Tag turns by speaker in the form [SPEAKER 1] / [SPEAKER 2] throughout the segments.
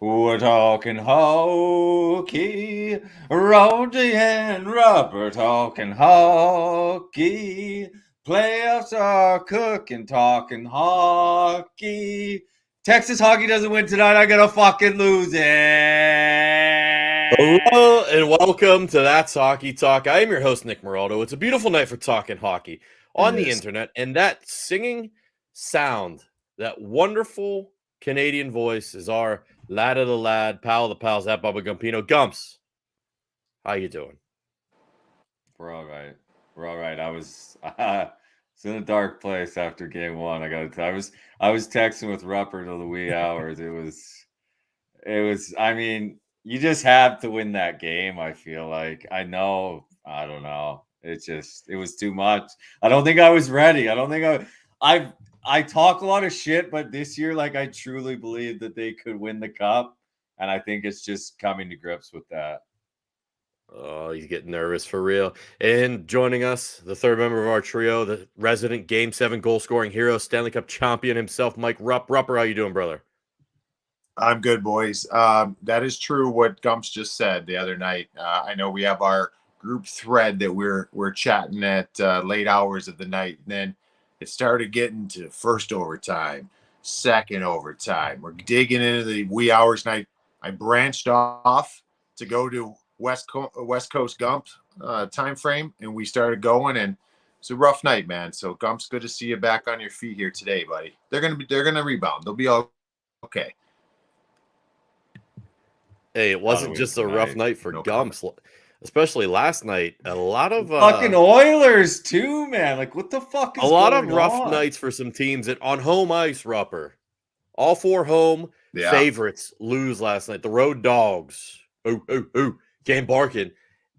[SPEAKER 1] We're talking hockey, Rowdy and Rubber talking hockey. Playoffs are cooking, talking hockey. Texas hockey doesn't win tonight. I gotta fucking lose it.
[SPEAKER 2] Hello and welcome to That's Hockey Talk. I am your host, Nick Moraldo. It's a beautiful night for talking hockey on the internet, and that singing sound, that wonderful Canadian voice is our lad of the lad, pal of the pals, at Bubba Gumpino. Gumps, how you doing?
[SPEAKER 1] We're all right. We're all right. I was in a dark place after game one. I gotta tell. I was texting with Rupper till the wee hours. It was. I mean, you just have to win that game. I feel like. I know. I don't know. It was too much. I don't think I was ready. I don't think I talk a lot of shit, but this year, like, I truly believe that they could win the cup, and I think it's just coming to grips with that.
[SPEAKER 2] Oh, he's getting nervous for real. And joining us, the third member of our trio, the resident Game 7 goal-scoring hero, Stanley Cup champion himself, Mike Rupp. Rupper, how you doing, brother?
[SPEAKER 3] I'm good, boys. That is true what Gumps just said the other night. I know we have our group thread that we're chatting at late hours of the night, and then it started getting to first overtime, second overtime. We're digging into the wee hours, and I branched off to go to West Coast Gump time frame, and we started going, and it's a rough night, man. So Gumps, good to see you back on your feet here today, buddy. They're gonna rebound. They'll be all okay.
[SPEAKER 2] Hey, it wasn't just a rough night for Gumps, especially last night. A lot of
[SPEAKER 1] fucking Oilers too, man. Like, what the fuck is
[SPEAKER 2] a lot
[SPEAKER 1] going
[SPEAKER 2] of rough
[SPEAKER 1] on?
[SPEAKER 2] nights for some teams that on home ice, Rupper. All four home favorites lose last night. The Road Dogs, came barking,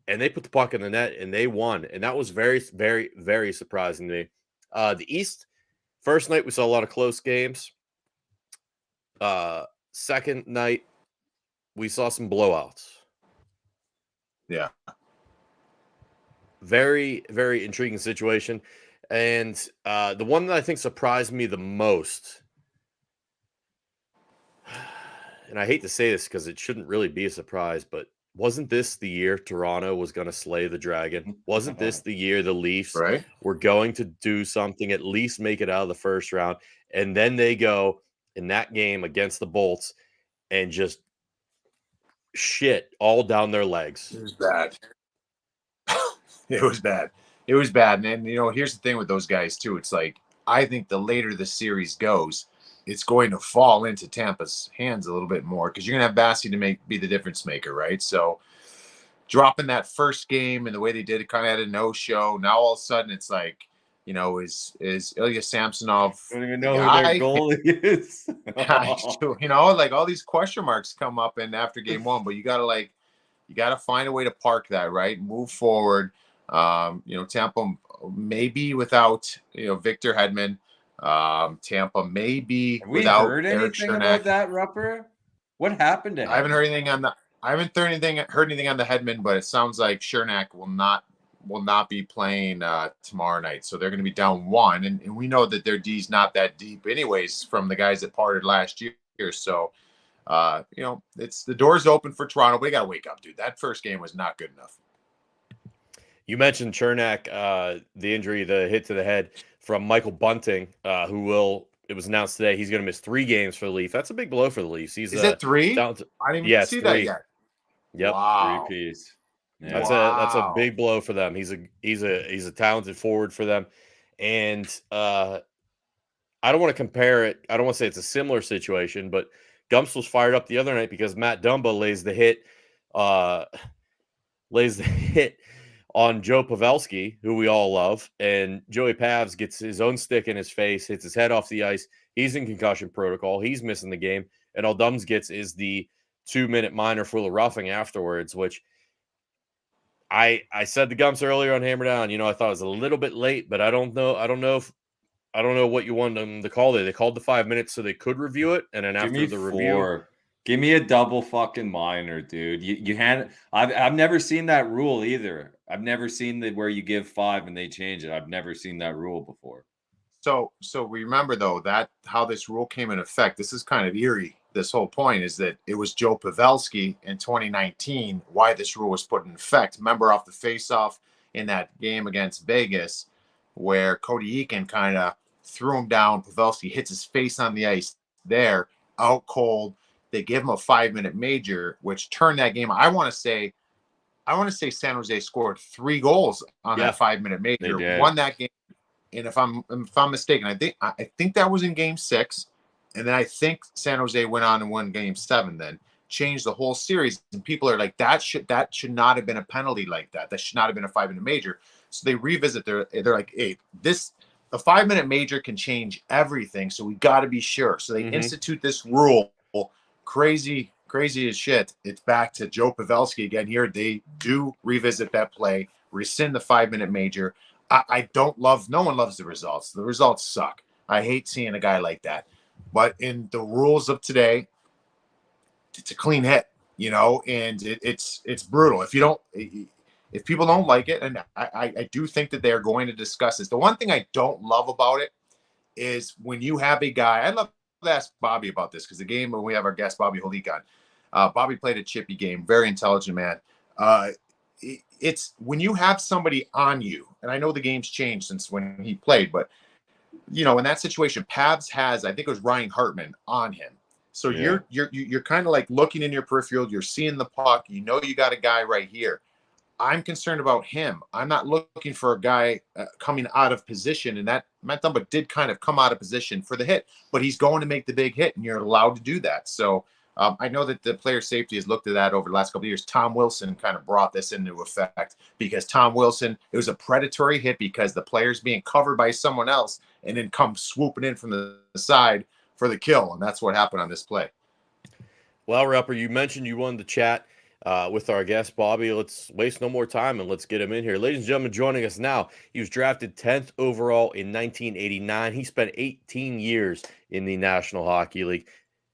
[SPEAKER 2] and they put the puck in the net and they won. And that was very, very, very surprising to me. The East, first night we saw a lot of close games. Second night, we saw some blowouts.
[SPEAKER 3] Yeah.
[SPEAKER 2] Very, very intriguing situation. And the one that I think surprised me the most, and I hate to say this because it shouldn't really be a surprise, but wasn't this the year Toronto was going to slay the Dragon? Wasn't this the year the Leafs were going to do something, at least make it out of the first round? And then they go in that game against the Bolts and just shit all down their legs.
[SPEAKER 3] It was bad. It was bad. It was bad. And you know, here's the thing with those guys too. It's like, I think the later the series goes, it's going to fall into Tampa's hands a little bit more because you're gonna have Bassey to be the difference maker, right? So dropping that first game and the way they did it, kind of had a no-show. Now all of a sudden it's like, you know, is Ilya Samsonov?
[SPEAKER 1] I don't even know who their goalie is.
[SPEAKER 3] You know, like all these question marks come up in after game one, but you gotta find a way to park that, right? Move forward. You know, Tampa maybe without, you know, Victor Hedman. Tampa maybe without
[SPEAKER 1] heard anything about that, Rupper? What happened to him?
[SPEAKER 3] I haven't heard anything on the heard anything on the Hedman, but it sounds like Chernak will not be playing tomorrow night. So they're going to be down one, and we know that their D's not that deep anyways from the guys that parted last year. So you know, it's the door's open for Toronto. We got to wake up, dude. That first game was not good enough.
[SPEAKER 2] You mentioned Chernak, the injury, the hit to the head from Michael Bunting, it was announced today, he's going to miss 3 games for the Leafs. That's a big blow for the Leafs.
[SPEAKER 3] Is it 3? I didn't even see 3. That yet.
[SPEAKER 2] Yep.
[SPEAKER 3] Wow.
[SPEAKER 1] 3-piece.
[SPEAKER 2] Yeah. That's a big blow for them. He's a talented forward for them. And I don't want to compare it. I don't want to say it's a similar situation, but Gumps was fired up the other night because Matt Dumba lays the hit on Joe Pavelski, who we all love, and Joey Pavs gets his own stick in his face, hits his head off the ice. He's in concussion protocol. He's missing the game. And all Dums gets is the 2-minute minor for the roughing afterwards, which I said to Gumps earlier on Hammer Down, you know, I thought it was a little bit late, but I don't know what you wanted them to call it. They called the 5 minutes so they could review it, and then after the review,
[SPEAKER 1] give me a double fucking minor, dude. You had I've never seen that rule either. I've never seen where you give 5 and they change it. I've never seen that rule before.
[SPEAKER 3] So remember though that how this rule came in effect. This is kind of eerie this whole point is that it was Joe Pavelski in 2019 why this rule was put in effect. Remember off the face-off in that game against Vegas where Cody Eakin kind of threw him down. Pavelski hits his face on the ice there, out cold. They give him a 5-minute major, which turned that game. I want to say San Jose scored 3 goals on that 5-minute major, won that game. And if I'm mistaken, I think that was in Game 6, and then I think San Jose went on and won Game 7. Then changed the whole series, and people are like, that should not have been a penalty like that. That should not have been a 5-minute major. So they revisit. They're like, hey, a 5-minute major can change everything. So we got to be sure. So they institute this rule. Crazy as shit. It's back to Joe Pavelski again here. They do revisit that play, rescind the 5-minute major. No one loves the results. The results suck. I hate seeing a guy like that. But in the rules of today, it's a clean hit, and it's brutal. If people don't like it, and I do think that they're going to discuss this. The one thing I don't love about it is when you have a guy, I'd love to ask Bobby about this because the game when we have our guest Bobby Holik on, Bobby played a chippy game, very intelligent man. It's when you have somebody on you, and I know the game's changed since when he played, but in that situation, Pavs has, I think it was Ryan Hartman on him. So you're kind of like looking in your peripheral, you're seeing the puck, you got a guy right here. I'm concerned about him. I'm not looking for a guy coming out of position, and that Matt Dumba did kind of come out of position for the hit, but he's going to make the big hit, and you're allowed to do that. So I know that the player safety has looked at that over the last couple of years. Tom Wilson kind of brought this into effect because Tom Wilson, it was a predatory hit because the player's being covered by someone else and then come swooping in from the side for the kill, and that's what happened on this play.
[SPEAKER 2] Well, Rupper, you mentioned you wanted to chat with our guest, Bobby. Let's waste no more time and let's get him in here. Ladies and gentlemen, joining us now, he was drafted 10th overall in 1989. He spent 18 years in the National Hockey League.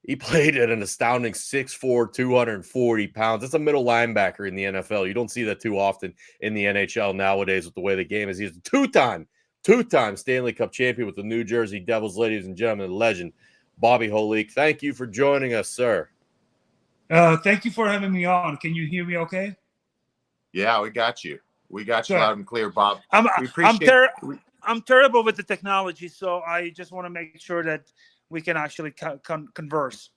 [SPEAKER 2] He played at an astounding 6'4", 240 pounds. That's a middle linebacker in the NFL. You don't see that too often in the NHL nowadays with the way the game is. He's a two-time Stanley Cup champion with the New Jersey Devils. Ladies and gentlemen, the legend, Bobby Holik. Thank you for joining us, sir.
[SPEAKER 4] Thank you for having me on. Can you hear me okay?
[SPEAKER 3] Yeah, we got you. We got you loud and clear, Bob.
[SPEAKER 4] I'm terrible with the technology, so I just want to make sure that we can actually converse.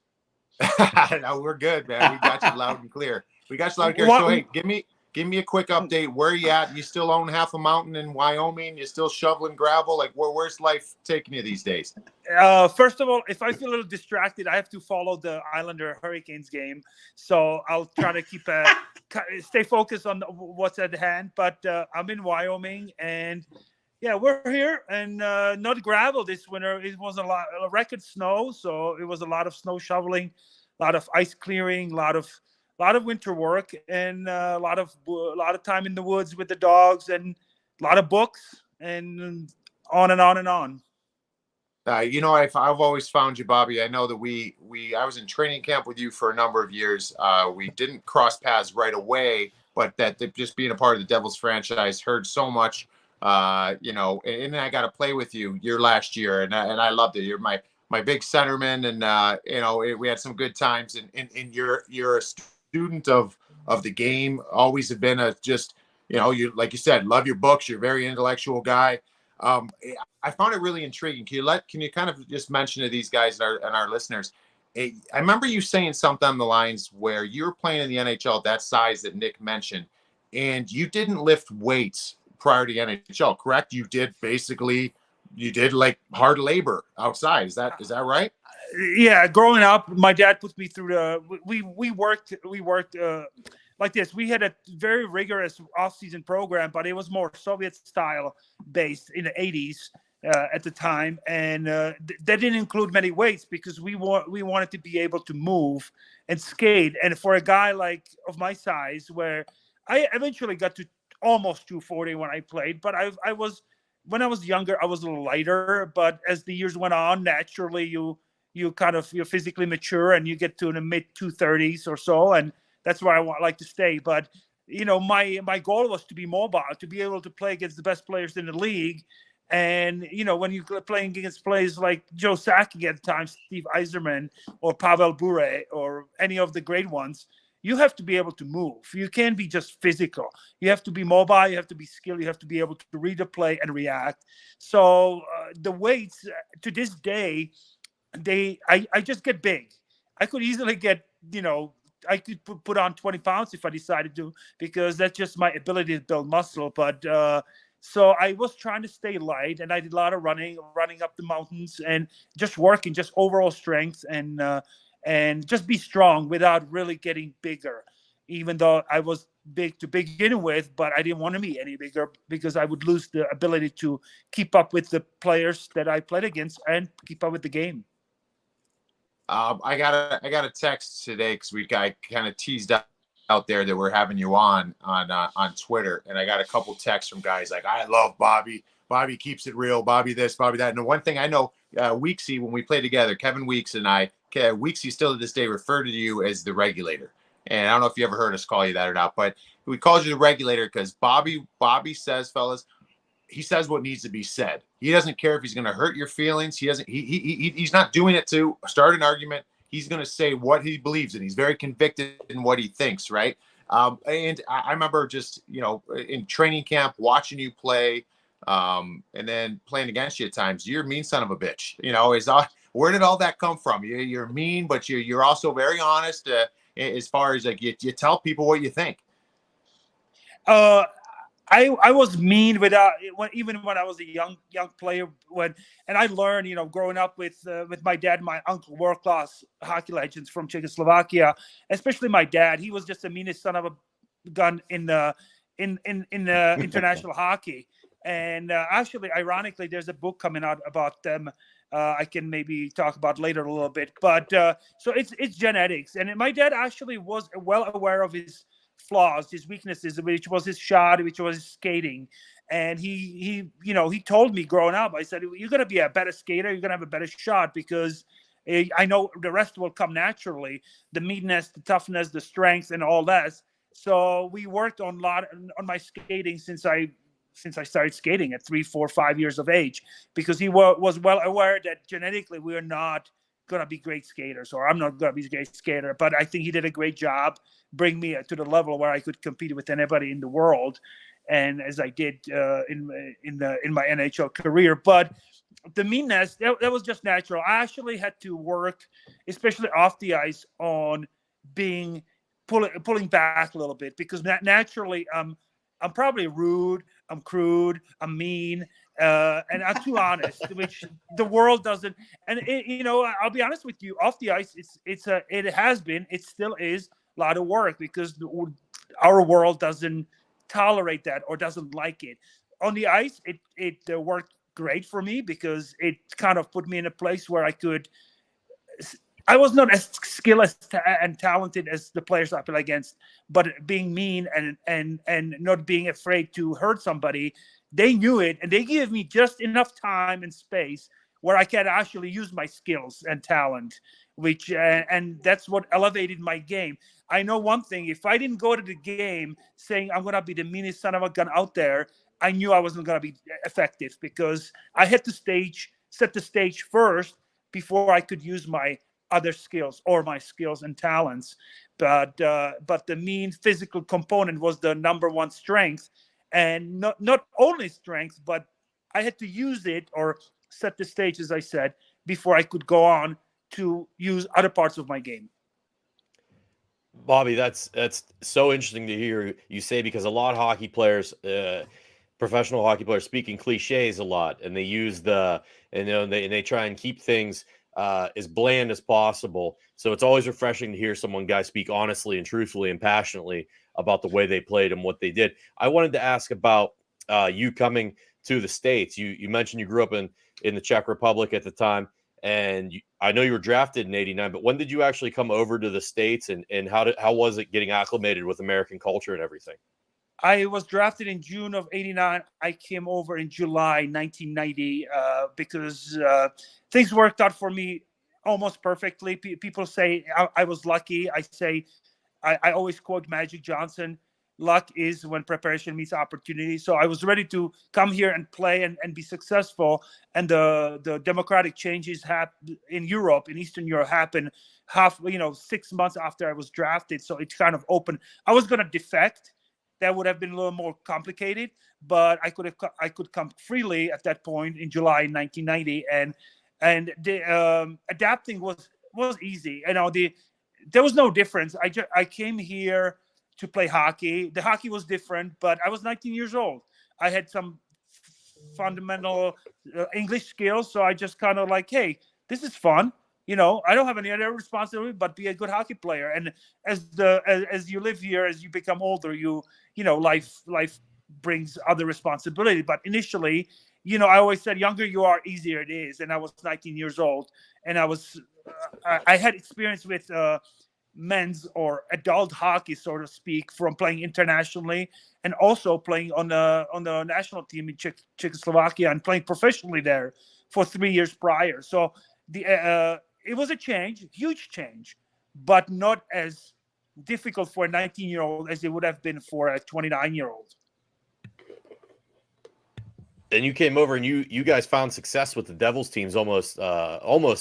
[SPEAKER 3] No, we're good, man. We got you loud and clear. So hey, give me a quick update. Where are you at? You still own half a mountain in Wyoming? You still shoveling gravel? Like, where's life taking you these days?
[SPEAKER 4] First of all, if I feel a little distracted, I have to follow the Islander Hurricanes game. So I'll try to stay focused on what's at hand. But I'm in Wyoming, and yeah, we're here, and not gravel this winter. It was a record snow, so it was a lot of snow shoveling, a lot of ice clearing, a lot of winter work, and a lot of time in the woods with the dogs, and a lot of books, and on and on and on.
[SPEAKER 3] I've always found you, Bobby. I know that I was in training camp with you for a number of years. We didn't cross paths right away, but that just being a part of the Devils franchise, heard so much. And I got to play with you your last year, and I loved it. You're my big centerman, and we had some good times. And you're a student of the game. Always have been you like you said, love your books. You're a very intellectual guy. I found it really intriguing. Can you kind of just mention to these guys and our listeners? I remember you saying something on the lines where you were playing in the NHL, that size that Nick mentioned, and you didn't lift weights prior to the NHL, correct? You did like hard labor outside. Is that right?
[SPEAKER 4] Yeah, growing up, my dad put me through we worked like this. We had a very rigorous off-season program, but it was more Soviet style based in the 80s at the time, and that didn't include many weights because we wanted to be able to move and skate. And for a guy of my size, where I eventually got to almost 240 when I played, but when I was younger, I was a little lighter. But as the years went on, naturally you're physically mature and you get to the mid 230s or so, and that's where I like to stay. But my goal was to be mobile, to be able to play against the best players in the league. And, when you're playing against players like Joe Sakic at the time, Steve Yzerman, or Pavel Bure, or any of the great ones, you have to be able to move. You can't be just physical. You have to be mobile. You have to be skilled. You have to be able to read a play and react. So the weights to this day, I just get big. I could easily get, I could put on 20 pounds if I decided to, because that's just my ability to build muscle. But so I was trying to stay light, and I did a lot of running up the mountains, and just working, just overall strength, and just be strong without really getting bigger. Even though I was big to begin with, but I didn't want to be any bigger because I would lose the ability to keep up with the players that I played against and keep up with the game.
[SPEAKER 3] I got a text today because we got kind of teased out there that we're having you on Twitter, and I got a couple texts from guys like, I love Bobby. Bobby keeps it real. Bobby this, Bobby that. And the one thing I know, Weeksy, when we played together, Kevin Weeks and I, Weeksy still to this day refer to you as the regulator. And I don't know if you ever heard us call you that or not, but we called you the regulator because Bobby says, fellas, he says what needs to be said. He doesn't care if he's going to hurt your feelings. He's not doing it to start an argument. He's going to say what he believes in. He's very convicted in what he thinks, right? And I remember just, in training camp, watching you play, and then playing against you at times. You're a mean son of a bitch. Where did all that come from? You're mean, but you're also very honest as far as like you tell people what you think.
[SPEAKER 4] I was mean even when I was a young player, and I learned, growing up with my dad and my uncle, world class hockey legends from Czechoslovakia, especially my dad. He was just the meanest son of a gun in international hockey. And actually, ironically, there's a book coming out about them. I can maybe talk about later a little bit, but so it's genetics. And my dad actually was well aware of his flaws, his weaknesses, which was his shot, which was his skating. And he told me growing up, I said, you're going to be a better skater. You're going to have a better shot because I know the rest will come naturally. The meanness, the toughness, the strength, and all that. So we worked on a lot on my skating since I started skating at 3, 4, 5 years of age, because he was well aware that genetically we are not going to be great skaters, or I'm not going to be a great skater. But I think he did a great job bring me to the level where I could compete with anybody in the world, and as I did in my NHL career. But the meanness, that was just natural. I actually had to work, especially off the ice, on pulling back a little bit, because naturally I'm probably rude, I'm crude, I'm mean, and I'm too honest, which the world doesn't. And I'll be honest with you, off the ice, it still is a lot of work, because our world doesn't tolerate that or doesn't like it. On the ice, it worked great for me, because it kind of put me in a place where I was not as skilled and talented as the players I played against, but being mean and not being afraid to hurt somebody, they knew it, and they gave me just enough time and space where I can actually use my skills and talent, which and that's what elevated my game. I know one thing: if I didn't go to the game saying I'm gonna be the meanest son of a gun out there, I knew I wasn't gonna be effective, because I had to set the stage first before I could use my other skills or my skills and talents. But the mean physical component was the number one strength, and not only strength, but I had to use it or set the stage, as I said, before I could go on to use other parts of my game.
[SPEAKER 2] Bobby, that's so interesting to hear you say, because a lot of hockey players, professional hockey players, speak in cliches a lot, and they use they try and keep things as bland as possible. So it's always refreshing to hear guys speak honestly and truthfully and passionately about the way they played and what they did. I wanted to ask about you coming to the States. You mentioned you grew up in the Czech Republic at the time, and I know you were drafted in '89, but when did you actually come over to the States, and how was it getting acclimated with American culture and everything?
[SPEAKER 4] I was drafted in June of '89. I came over in July 1990 because things worked out for me almost perfectly. People say I was lucky. I say I always quote Magic Johnson. luck is when preparation meets opportunity. So I was ready to come here and play and be successful. And the democratic changes in Europe, in Eastern Europe, happened 6 months after I was drafted. So it kind of opened. I was going to defect. That would have been a little more complicated, but I could come freely at that point in July 1990, and the adapting was easy. There was no difference. I came here to play hockey. The hockey was different, but I was 19 years old. I had some fundamental English skills, so I just kind of like, hey, this is fun. I don't have any other responsibility but be a good hockey player. And as you live here, as you become older, life brings other responsibility. But initially, I always said, younger you are, easier it is. And I was 19 years old, and I had experience with men's or adult hockey, so to speak, from playing internationally and also playing on the national team in Czechoslovakia and playing professionally there for 3 years prior. So it was a change, huge change, but not as difficult for a 19-year-old as it would have been for a 29-year-old.
[SPEAKER 2] And you came over and you guys found success with the Devils teams almost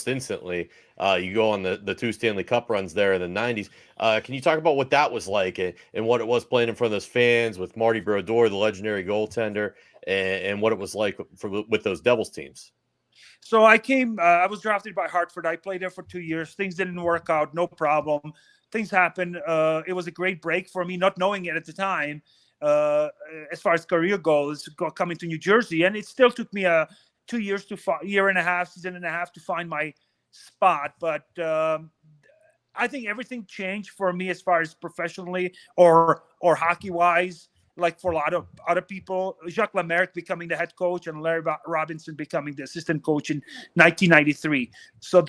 [SPEAKER 2] instantly. You go on the 2 Stanley Cup runs there in the 90s. Can you talk about what that was like and what it was playing in front of those fans with Marty Brodeur, the legendary goaltender, and what it was like with those Devils teams?
[SPEAKER 4] So I was drafted by Hartford. I played there for 2 years. Things didn't work out. No problem. Things happened. It was a great break for me, not knowing it at the time. As far as career goals, coming to New Jersey, and it still took me 2 years year and a half, season and a half to find my spot. But I think everything changed for me as far as professionally or hockey wise. Like for a lot of other people, Jacques Lemaire becoming the head coach and Larry Robinson becoming the assistant coach in 1993. So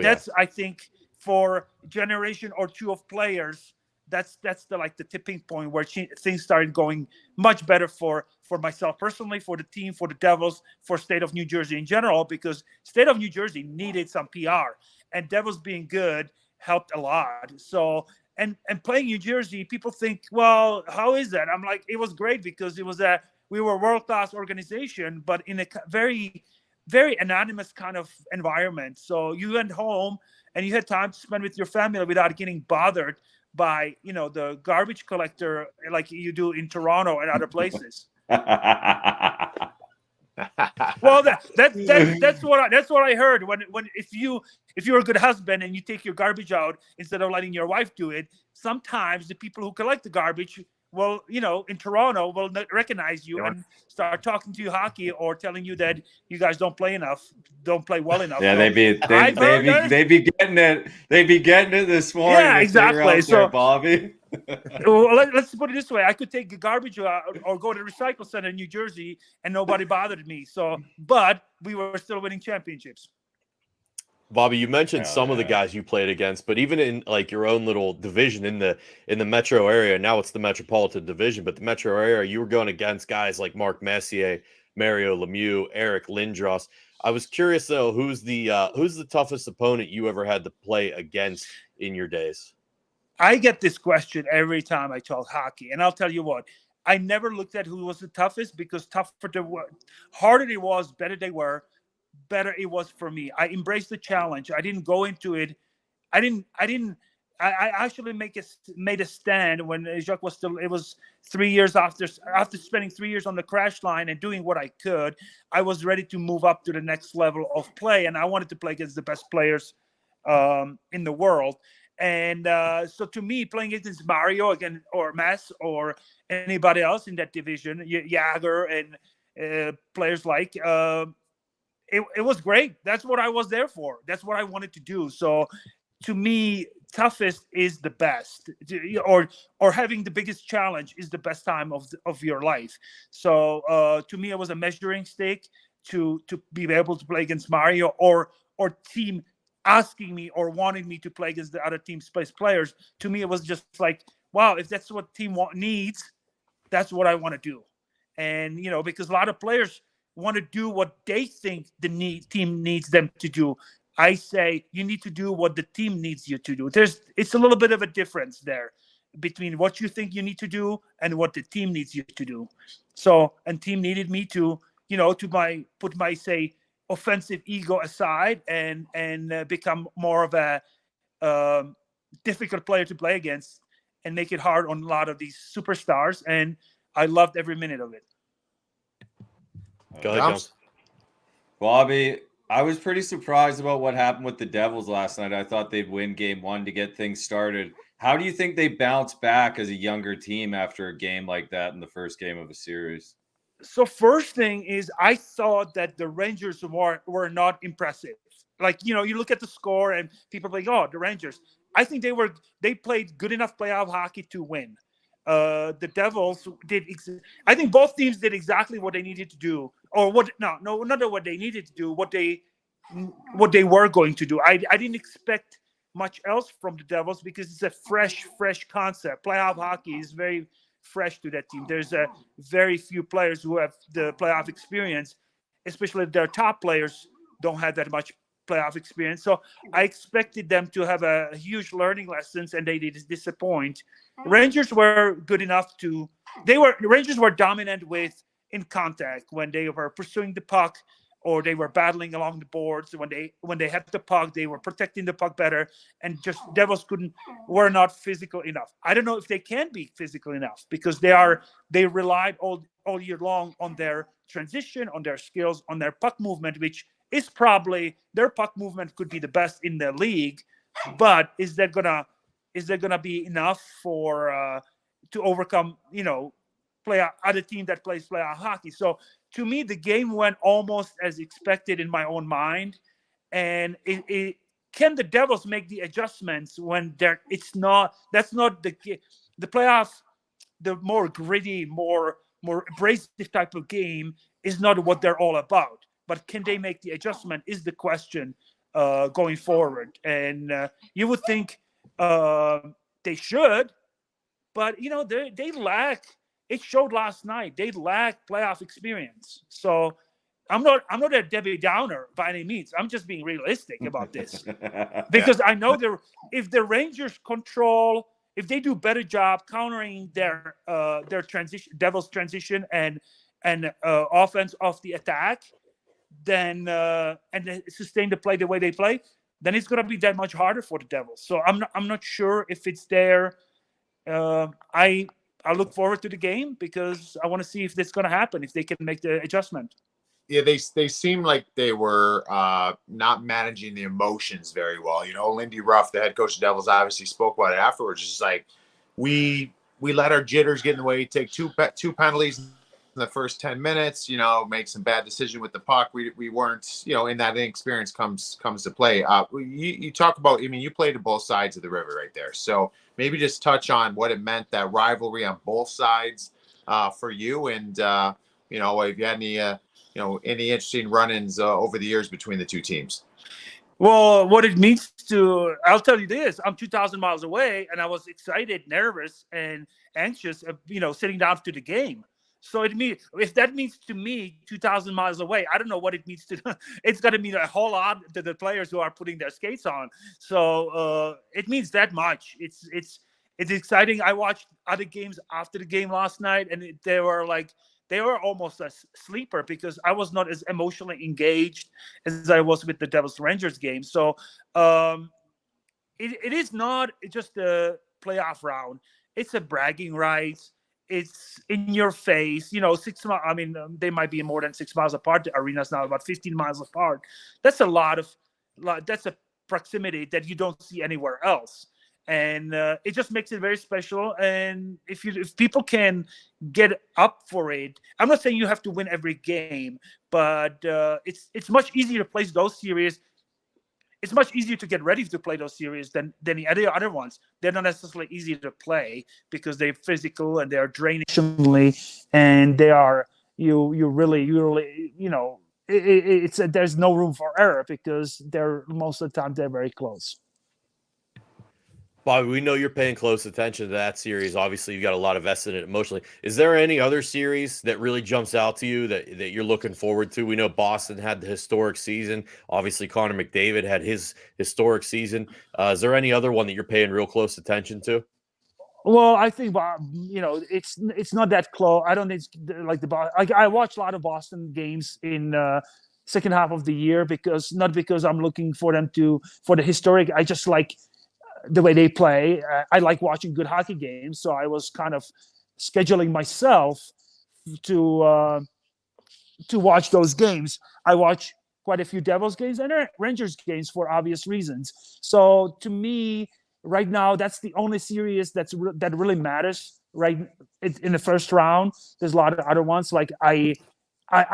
[SPEAKER 4] that's I think for a generation or two of players, that's the tipping point where things started going much better for myself personally, for the team, for the Devils, for state of New Jersey in general, because state of New Jersey needed some PR, and Devils being good helped a lot. So and playing New Jersey, people think, well, how is that? I'm like, it was great because we were a world-class organization, but in a very, very anonymous kind of environment. So you went home and you had time to spend with your family without getting bothered by the garbage collector like you do in Toronto and other places. Well, that's what I heard when if you're a good husband and you take your garbage out instead of letting your wife do it, sometimes the people who collect the garbage will, in Toronto, will recognize you and start talking to you hockey or telling you that you guys don't play well enough.
[SPEAKER 1] Yeah,
[SPEAKER 4] so
[SPEAKER 1] they be getting it. They be getting it this morning.
[SPEAKER 4] Yeah, exactly.
[SPEAKER 1] So Bobby.
[SPEAKER 4] Well, let's put it this way: I could take the garbage out or go to the recycle center in New Jersey, and nobody bothered me. So, but we were still winning championships.
[SPEAKER 2] Bobby, you mentioned some of the guys you played against, but even in like your own little division in the metro area, now it's the Metropolitan Division, but the metro area, you were going against guys like Mark Messier, Mario Lemieux, Eric Lindros. I was curious though, who's the toughest opponent you ever had to play against in your days?
[SPEAKER 4] I get this question every time I talk hockey, and I'll tell you what, I never looked at who was the toughest, because harder it was, better they were, better it was for me. I embraced the challenge. I didn't go into it. I actually made a stand when Jacques was still. It was 3 years after spending 3 years on the crash line and doing what I could. I was ready to move up to the next level of play, and I wanted to play against the best players in the world. And so to me, playing against Mario again, or Mass, or anybody else in that division, Jagger and players like, it was great. That's what I was there for. That's what I wanted to do. So to me, toughest is the best, or having the biggest challenge is the best time of your life. So to me, it was a measuring stick to be able to play against Mario or team asking me or wanting me to play against the other team's best players. To me, it was just like, wow, if that's what team needs, that's what I want to do. And, because a lot of players want to do what they think the team needs them to do. I say you need to do what the team needs you to do. It's a little bit of a difference there. between what you think you need to do and what the team needs you to do. So, and team needed me to, to put my, say, offensive ego aside and become more of a difficult player to play against and make it hard on a lot of these superstars. And I loved every minute of it.
[SPEAKER 2] Go ahead, Gumps.
[SPEAKER 1] Bobby, I was pretty surprised about what happened with the Devils last night. I thought they'd win game one to get things started. How do you think they bounce back as a younger team after a game like that in the first game of a series?
[SPEAKER 4] So first thing is I thought that the Rangers were not impressive. Like, you look at the score and people are like, oh, the Rangers. I think they played good enough playoff hockey to win. The Devils did. I think both teams did exactly what they needed to do, or not what they needed to do. What they were going to do. I didn't expect much else from the Devils because it's a fresh concept. Playoff hockey is very fresh to that team. There's a very few players who have the playoff experience, especially their top players don't have that much playoff experience. So I expected them to have a huge learning lessons, and they did disappoint. Rangers were good enough to. Rangers were dominant in contact when they were pursuing the puck, or they were battling along the boards. When they had the puck, they were protecting the puck better, and just Devils were not physical enough. I don't know if they can be physical enough because they relied all year long on their transition, on their skills, on their puck movement, which is probably their puck movement could be the best in the league, but is that gonna be enough for to overcome other team that plays playoff hockey? So to me, the game went almost as expected in my own mind, and can the Devils make the adjustments when that's not the playoff, the more gritty, more abrasive type of game is not what they're all about. But can they make the adjustment is the question going forward. And you would think they should, but they lack. It showed last night. They lack playoff experience. So I'm not a Debbie Downer by any means. I'm just being realistic about this because I know if the Rangers if they do a better job countering their transition, Devils transition and offense off the attack, then and sustain the play the way they play, then it's going to be that much harder for the Devils. So I'm not sure if it's there. I look forward to the game because I want to see if this is going to happen, if they can make the adjustment.
[SPEAKER 3] Yeah, they seemed like they were not managing the emotions very well. Lindy Ruff, the head coach of the Devils, obviously spoke about it afterwards. Just like we let our jitters get in the way, take two penalties in the first 10 minutes, make some bad decision with the puck. We weren't, and that inexperience comes to play. You talk about, you played to both sides of the river right there. So maybe just touch on what it meant, that rivalry on both sides for you. And, if you had any interesting run-ins over the years between the two teams.
[SPEAKER 4] Well, what it means I'll tell you this, I'm 2,000 miles away and I was excited, nervous and anxious, sitting down to the game. So if that means to me 2,000 miles away, I don't know what it means to. It's got to mean a whole lot to the players who are putting their skates on. So it means that much. It's exciting. I watched other games after the game last night, and they were almost a sleeper because I was not as emotionally engaged as I was with the Devils Rangers game. So it is not just a playoff round. It's a bragging rights. It's in your face, 6 miles. I mean, they might be more than 6 miles apart. The arena's now about 15 miles apart. That's that's a proximity that you don't see anywhere else. And it just makes it very special. And if people can get up for it, I'm not saying you have to win every game, but it's much easier to play those series. It's much easier to get ready to play those series than the other ones. They're not necessarily easy to play because they're physical and they're draining, and they are you really there's no room for error because they're most of the time they're very close.
[SPEAKER 2] Bobby, we know you're paying close attention to that series. Obviously, you've got a lot of vested in it emotionally. Is there any other series that really jumps out to you that you're looking forward to? We know Boston had the historic season. Obviously, Connor McDavid had his historic season. Is there any other one that you're paying real close attention to?
[SPEAKER 4] Well, I think, it's not that close. I don't think it's like I watch a lot of Boston games in second half of the year not because I'm looking for them for the historic. I just like the way they play. I like watching good hockey games, so I was kind of scheduling myself to uh, to watch those games. I watch quite a few Devils games and Rangers games for obvious reasons. So to me, right now, that's the only series that really matters. Right in the first round, there's a lot of other ones. Like I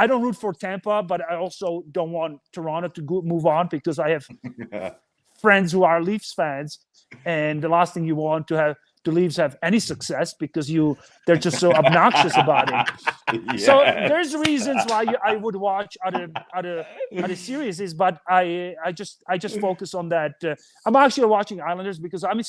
[SPEAKER 4] don't root for Tampa, but I also don't want Toronto to move on because I have friends who are Leafs fans, and the last thing you want to Leafs have any success because they're just so obnoxious about it.
[SPEAKER 1] Yes.
[SPEAKER 4] So there's reasons why I would watch other series, but I just focus on that. I'm actually watching Islanders because I'm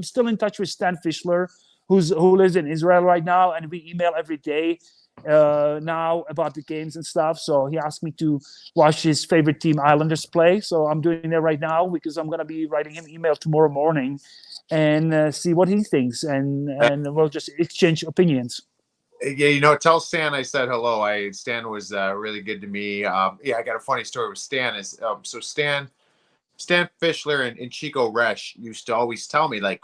[SPEAKER 4] still in touch with Stan Fischler, who lives in Israel right now, and we email every day now about the games and stuff. So he asked me to watch his favorite team Islanders play. So I'm doing that right now because I'm going to be writing him email tomorrow morning and see what he thinks, and we'll just exchange opinions.
[SPEAKER 3] Yeah, tell Stan I said hello. Stan was really good to me. I got a funny story with Stan. So Stan Fischler and Chico Resch used to always tell me like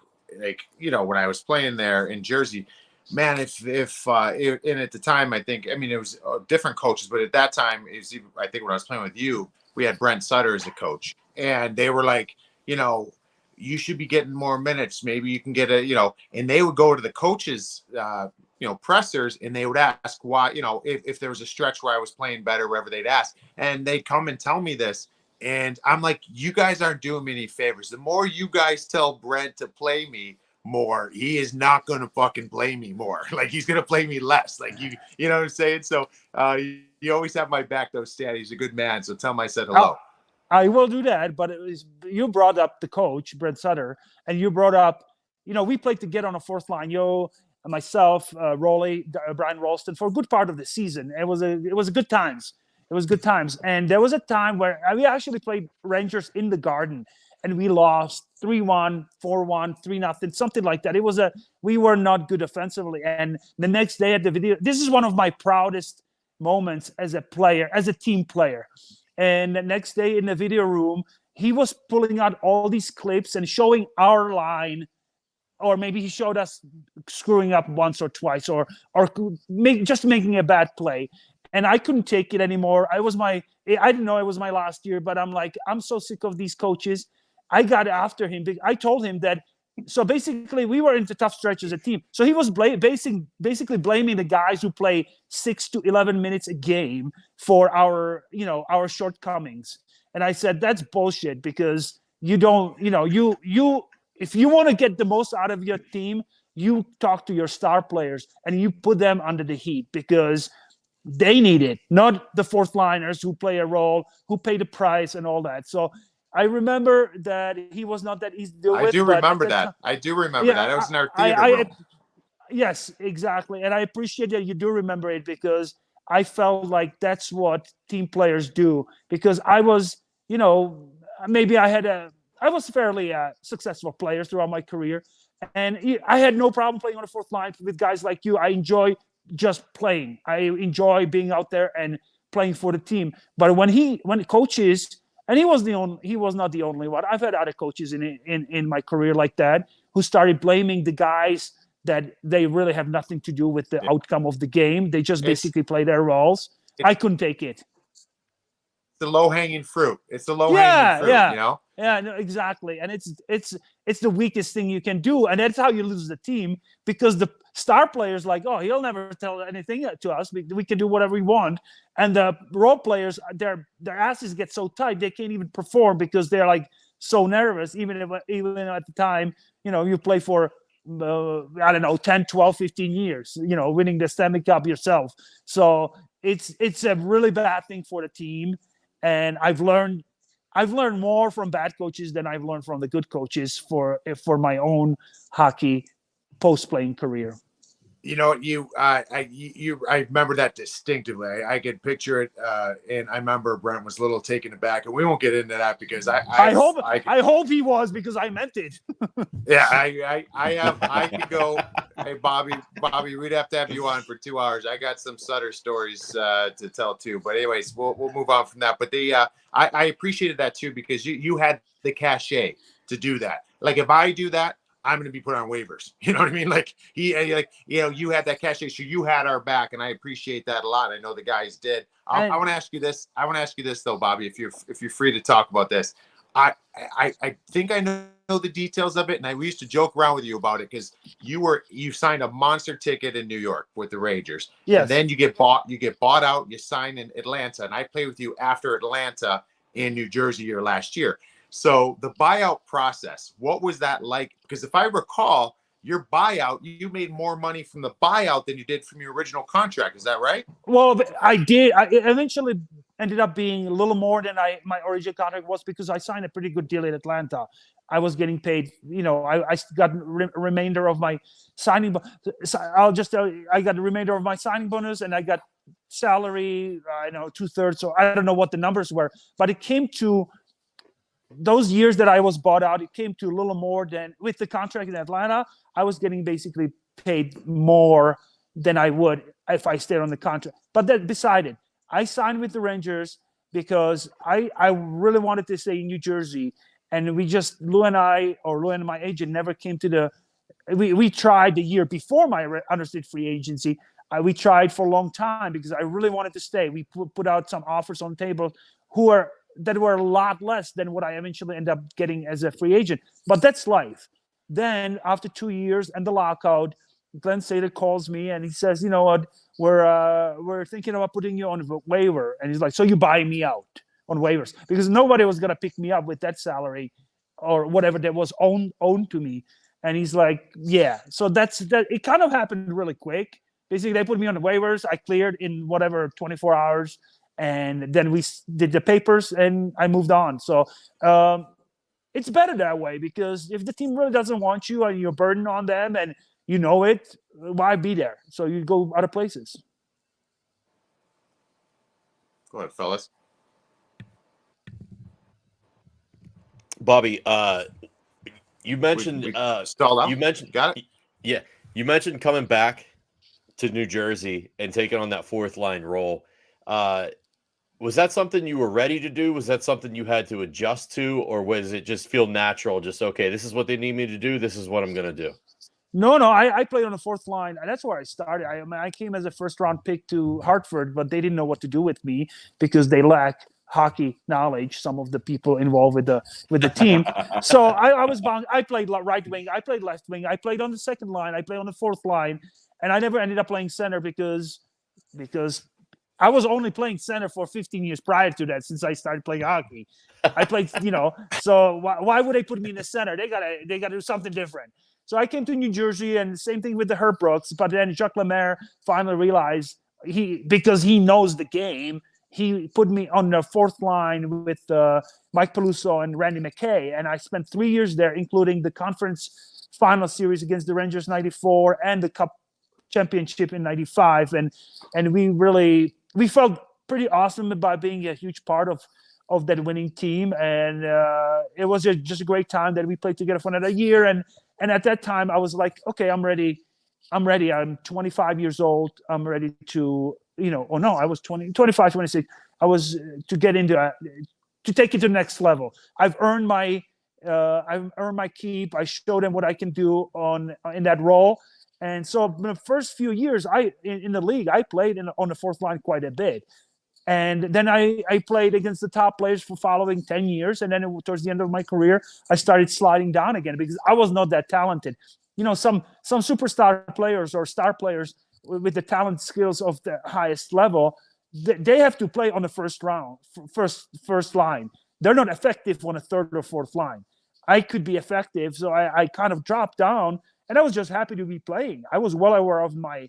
[SPEAKER 3] when I was playing there in Jersey, man, if and at the time it was different coaches, but at that time I think when I was playing with you, we had Brent Sutter as a coach, and they were like, you should be getting more minutes. Maybe you can get and they would go to the coaches, pressers, and they would ask why, if there was a stretch where I was playing better, wherever they'd ask, and they'd come and tell me this. And I'm like, you guys aren't doing me any favors. The more you guys tell Brent to play me more, he is not going to fucking play me more. Like, he's going to play me less. Like, you know what I'm saying? So you always have my back, though, Stan. He's a good man. So tell him I said hello.
[SPEAKER 4] I will do that, but you brought up the coach, Brent Sutter, and you brought up, we played together on a fourth line. Myself, Rolly, Brian Ralston for a good part of the season. It was good times. It was good times. And there was a time where we actually played Rangers in the Garden, and we lost 3-1, 4-1, 3-0, something like that. We were not good offensively. And the next day at the video, this is one of my proudest moments as a player, as a team player. And the next day in the video room, he was pulling out all these clips and showing our line, or maybe he showed us screwing up once or twice, or just making a bad play. And I couldn't take it anymore. I didn't know it was my last year, but I'm like, I'm so sick of these coaches. I got after him. I told him that. So basically, we were into tough stretch as a team. So he was basically blaming the guys who play 6 to 11 minutes a game for our shortcomings. And I said, that's bullshit, because you don't, if you want to get the most out of your team, you talk to your star players and you put them under the heat, because they need it, not the fourth liners who play a role, who pay the price and all that. So I remember that he was not that easy to deal with.
[SPEAKER 3] I do remember that. That was in our theater room.
[SPEAKER 4] Yes, exactly. And I appreciate that you do remember it, because I felt like that's what team players do. Because I was, I was fairly successful player throughout my career. And I had no problem playing on the fourth line with guys like you. I enjoy just playing. I enjoy being out there and playing for the team. But when coaches, and he was not the only one. I've had other coaches in my career like that, who started blaming the guys that they really have nothing to do with the outcome of the game. They just basically play their roles. I couldn't take it.
[SPEAKER 3] The low-hanging fruit. It's the low-hanging fruit,
[SPEAKER 4] Yeah, no, exactly. And it's the weakest thing you can do. And that's how you lose the team, because the star players like, oh, he'll never tell anything to us. We can do whatever we want. And the role players, their asses get so tight, they can't even perform because they're like so nervous, even at the time, you play for, 10, 12, 15 years, winning the Stanley Cup yourself. So it's a really bad thing for the team. And I've learned more from bad coaches than I've learned from the good coaches for my own hockey post-playing career.
[SPEAKER 3] You know, I remember that distinctively. I could picture it, and I remember Brent was a little taken aback, and we won't get into that because
[SPEAKER 4] I hope he was, because I meant it.
[SPEAKER 3] Yeah, I could go. Hey, Bobby, we'd have to have you on for 2 hours. I got some Sutter stories to tell too. But anyways, we'll move on from that. But I appreciated that too, because you had the cachet to do that. Like if I do that, I'm going to be put on waivers. You know what I mean? Like you had that cachet, so you had our back, and I appreciate that a lot. I know the guys did. I want to ask you this. I want to ask you this though, Bobby, if you're free to talk about this. I think I know the details of it, and we used to joke around with you about it because you signed a monster ticket in New York with the Rangers.
[SPEAKER 4] Yes.
[SPEAKER 3] And then you get bought out, you sign in Atlanta, and I played with you after Atlanta in New Jersey your last year. So the buyout process, what was that like? Because if I recall, your buyout, you made more money from the buyout than you did from your original contract. Is that right?
[SPEAKER 4] Well, I did. I eventually ended up being a little more than my original contract was, because I signed a pretty good deal in Atlanta. I was getting paid, I got a remainder of my signing. I got the remainder of my signing bonus, and I got salary, 2/3. So I don't know what the numbers were, but it came to those years that I was bought out, it came to a little more than with the contract in Atlanta. I was getting basically paid more than I would if I stayed on the contract. But that beside it, I signed with the Rangers because I really wanted to stay in New Jersey. And Lou and my agent never came to we tried the year before my unrestricted free agency. We tried for a long time because I really wanted to stay. We put out some offers on the table that were a lot less than what I eventually ended up getting as a free agent. But that's life. Then after 2 years and the lockout, Glenn Sader calls me and he says, "You know what? We're thinking about putting you on a waiver." And he's like, "So you buy me out on waivers?" Because nobody was gonna pick me up with that salary or whatever that was owned to me. And he's like, "Yeah." So that. It kind of happened really quick. Basically, they put me on the waivers. I cleared in 24 hours. And then we did the papers and I moved on. So it's better that way, because if the team really doesn't want you and you're burdened on them and you know it, why be there? So you go other places.
[SPEAKER 3] Go ahead, fellas.
[SPEAKER 2] Bobby, you mentioned
[SPEAKER 3] stalled out.
[SPEAKER 2] You mentioned
[SPEAKER 3] got it.
[SPEAKER 2] Yeah, you mentioned coming back to New Jersey and taking on that fourth line role. Was that something you were ready to do? Was that something you had to adjust to, or was it just feel natural? Just, okay, this is what they need me to do. This is what I'm going to do.
[SPEAKER 4] No, I played on the fourth line. And that's where I started. I came as a first-round pick to Hartford, but they didn't know what to do with me because they lack hockey knowledge. Some of the people involved with the team. So I was bound. I played right wing. I played left wing. I played on the second line. I played on the fourth line, and I never ended up playing center because I was only playing center for 15 years prior to that, since I started playing hockey. I played, so why would they put me in the center? They gotta do something different. So I came to New Jersey, and same thing with the Herb Brooks. But then Jacques Lemaire finally realized because he knows the game, he put me on the fourth line with Mike Peluso and Randy McKay. And I spent 3 years there, including the conference final series against the Rangers '94 and the Cup championship in '95. And we felt pretty awesome about being a huge part of that winning team. And it was just a great time that we played together for another year. And at that time I was like, okay, I'm ready. I'm 25 years old. I'm ready to, I was 25, 26. I was to get into to take it to the next level. I've earned my keep. I showed them what I can do in that role. And so in the first few years in the league, I played on the fourth line quite a bit. And then I played against the top players for following 10 years. And then towards the end of my career, I started sliding down again because I was not that talented. Some superstar players or star players with the talent skills of the highest level, they have to play on the first line. They're not effective on a third or fourth line. I could be effective. So I kind of dropped down. And I was just happy to be playing. I was well aware of my,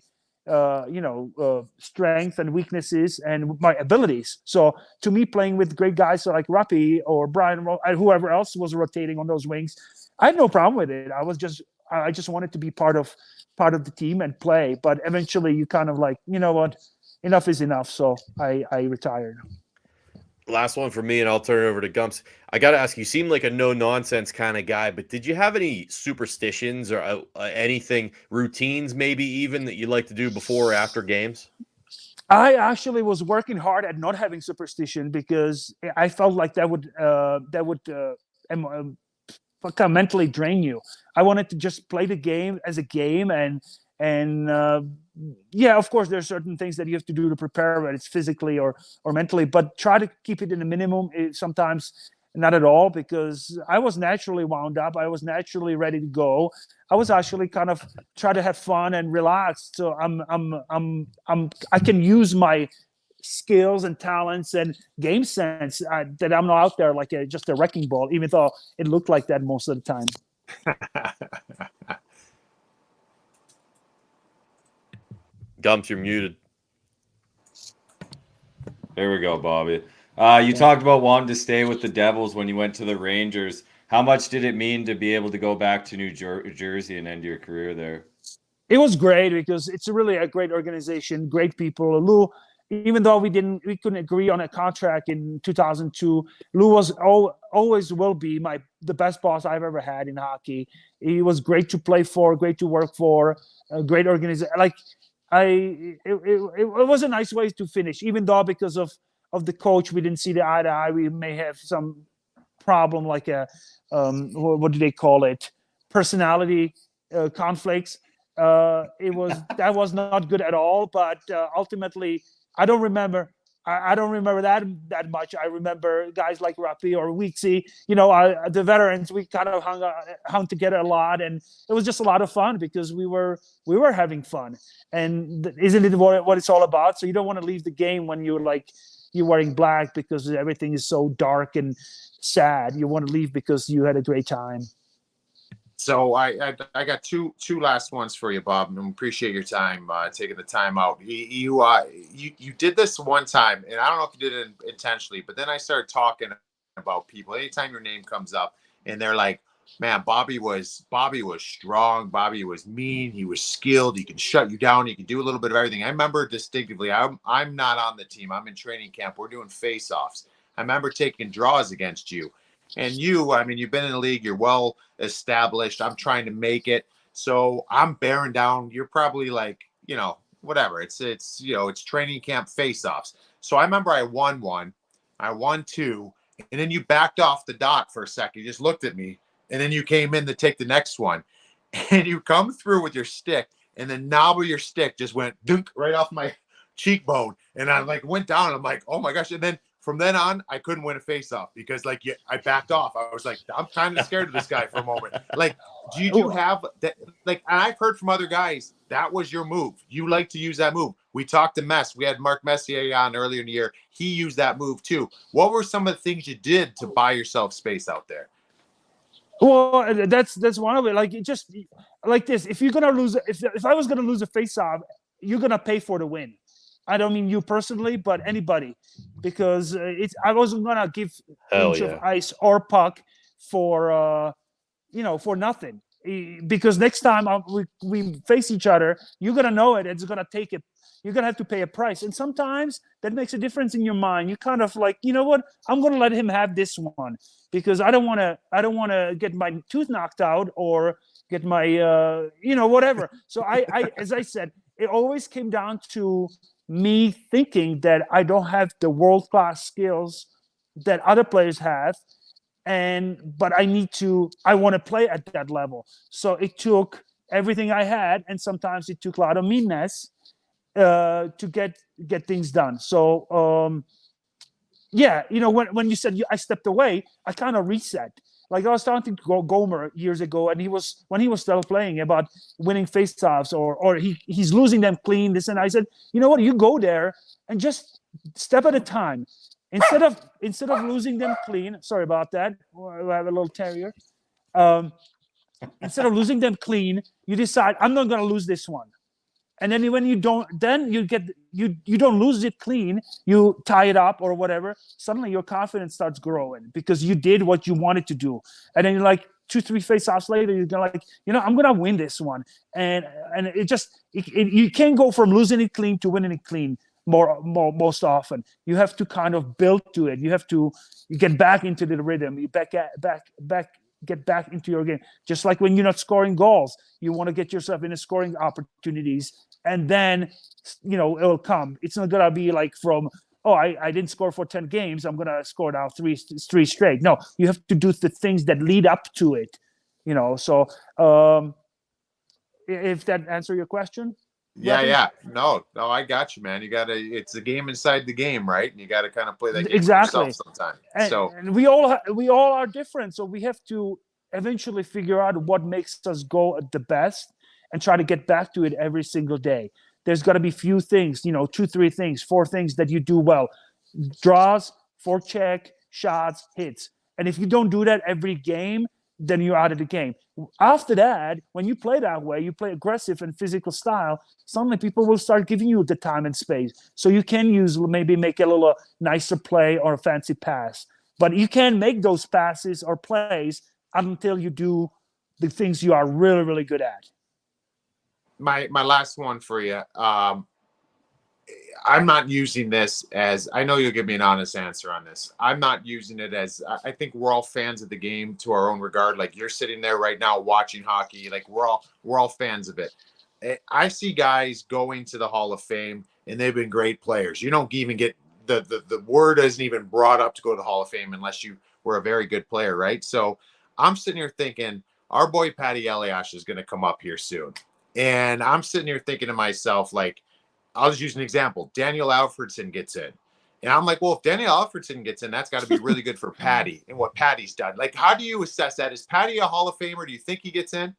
[SPEAKER 4] strength and weaknesses and my abilities. So to me, playing with great guys like Ruppy or Brian, whoever else was rotating on those wings, I had no problem with it. I just wanted to be part of the team and play. But eventually, you kind of like, you know what, enough is enough. So I retired.
[SPEAKER 2] Last one for me, and I'll turn it over to Gumps. I got to ask, you seem like a no nonsense kind of guy, but did you have any superstitions or anything, routines maybe even, that you like to do before or after games?
[SPEAKER 4] I actually was working hard at not having superstition because I felt like that would kind of mentally drain you. I wanted to just play the game as a game, and yeah, of course, there's certain things that you have to do to prepare, whether it's physically or mentally, but try to keep it in the minimum. Sometimes not at all, because I was naturally wound up. I was naturally ready to go. I was actually kind of try to have fun and relax. So I can use my skills and talents and game sense that I'm not out there like just a wrecking ball, even though it looked like that most of the time.
[SPEAKER 2] Gumps, you're muted.
[SPEAKER 1] There we go, Bobby. You talked about wanting to stay with the Devils when you went to the Rangers. How much did it mean to be able to go back to New Jersey and end your career there?
[SPEAKER 4] It was great because it's really a great organization, great people. Lou, even though we couldn't agree on a contract in 2002, Lou was always will be the best boss I've ever had in hockey. He was great to play for, great to work for, a great organization. Like it was a nice way to finish, even though because of the coach we didn't see the eye to eye. We may have some problem like what do they call it, personality conflicts. That was not good at all, but ultimately I don't remember that much. I remember guys like Rappi or Weeksy, the veterans. We kind of hung together a lot, and it was just a lot of fun because we were having fun. And isn't it what it's all about? So you don't want to leave the game when you're wearing black because everything is so dark and sad. You want to leave because you had a great time.
[SPEAKER 3] So I got two last ones for you, Bob, and appreciate your time taking the time out. You did this one time, and I don't know if you did it intentionally, but then I started talking about people. Anytime your name comes up, and they're like, "Man, Bobby was strong. Bobby was mean. He was skilled. He can shut you down. He can do a little bit of everything." I remember distinctively. I'm not on the team. I'm in training camp. We're doing face-offs. I remember taking draws against you. And I mean, you've been in the league, you're well established. I'm trying to make it. So I'm bearing down. You're probably like, whatever. It's training camp face-offs. So I remember I won one, I won two, and then you backed off the dot for a second. You just looked at me, and then you came in to take the next one. And you come through with your stick, and the knob of your stick just went dunk right off my cheekbone. And I went down, and I'm like, oh my gosh. And then from then on, I couldn't win a face-off because I backed off. I was like, I'm kind of scared of this guy for a moment. Do you have that? And I've heard from other guys that was your move. You like to use that move. We talked to Mess. We had Mark Messier on earlier in the year. He used that move too. What were some of the things you did to buy yourself space out there?
[SPEAKER 4] Well, that's one of it. Just like this. If you're gonna lose, if I was gonna lose a face-off, you're gonna pay for the win. I don't mean you personally, but anybody, because I wasn't gonna give inch of ice or puck for nothing. Because next time we face each other, you're gonna know it. It's gonna take it. You're gonna have to pay a price, and sometimes that makes a difference in your mind. You kind of like, you know what? I'm gonna let him have this one because I don't want to get my tooth knocked out or get my whatever. So I as I said, it always came down to me thinking that I don't have the world-class skills that other players have, but I want to play at that level. So it took everything I had, and sometimes it took a lot of meanness to get things done. So when you said I stepped away, I kind of reset. Like I was talking to Gomer years ago, and when he was still playing about winning faceoffs or he's losing them clean. This and I said, you know what? You go there and just step at a time. Instead of losing them clean. Sorry about that. I have a little terrier. Instead of losing them clean, you decide I'm not going to lose this one. And then when you don't, then you don't lose it clean. You tie it up or whatever. Suddenly your confidence starts growing because you did what you wanted to do. And then you're like, 2-3 face-offs later, you're gonna like, I'm gonna win this one, and you can't go from losing it clean to winning it clean most often. You have to kind of build to it. You have to get back into the rhythm. You get back into your game. Just like when you're not scoring goals, you want to get yourself into scoring opportunities, and then it'll come. It's not gonna be like from, oh, I didn't score for 10 games, I'm gonna score now three straight. No, you have to do the things that lead up to it. So if that answer your question.
[SPEAKER 3] Yeah. No, I got you, man. It's a game inside the game, right? And you got to kind of play that game
[SPEAKER 4] exactly
[SPEAKER 3] yourself sometimes.
[SPEAKER 4] And we all are different. So we have to eventually figure out what makes us go at the best and try to get back to it every single day. There's got to be few things, 2, 3 things, 4 things that you do well. Draws, forecheck, shots, hits. And if you don't do that every game, then you're out of the game. After that, when you play that way, you play aggressive and physical style, suddenly people will start giving you the time and space. So you can maybe make a little nicer play or a fancy pass. But you can't make those passes or plays until you do the things you are really, really good at.
[SPEAKER 3] My last one for you. I'm not using this as, I know you'll give me an honest answer on this. I'm not using it as, I think we're all fans of the game to our own regard. Like you're sitting there right now watching hockey. Like we're all fans of it. I see guys going to the Hall of Fame and they've been great players. You don't even get the word isn't even brought up to go to the Hall of Fame unless you were a very good player. Right. So I'm sitting here thinking our boy Patty Elias is going to come up here soon. And I'm sitting here thinking to myself, like, I'll just use an example. Daniel Alfredson gets in. And I'm like, well, if Daniel Alfredson gets in, that's got to be really good for Patty and what Patty's done. Like, how do you assess that? Is Patty a Hall of Famer? Do you think he gets in?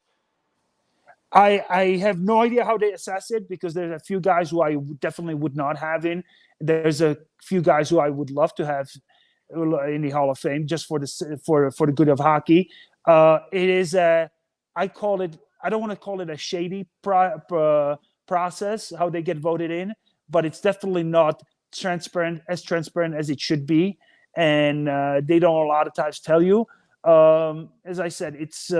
[SPEAKER 4] I have no idea how they assess it because there's a few guys who I definitely would not have in. There's a few guys who I would love to have in the Hall of Fame just for the good of hockey. It is I don't want to call it a shady process how they get voted in, but it's definitely not transparent as it should be, and they don't a lot of times tell you. As I said, it's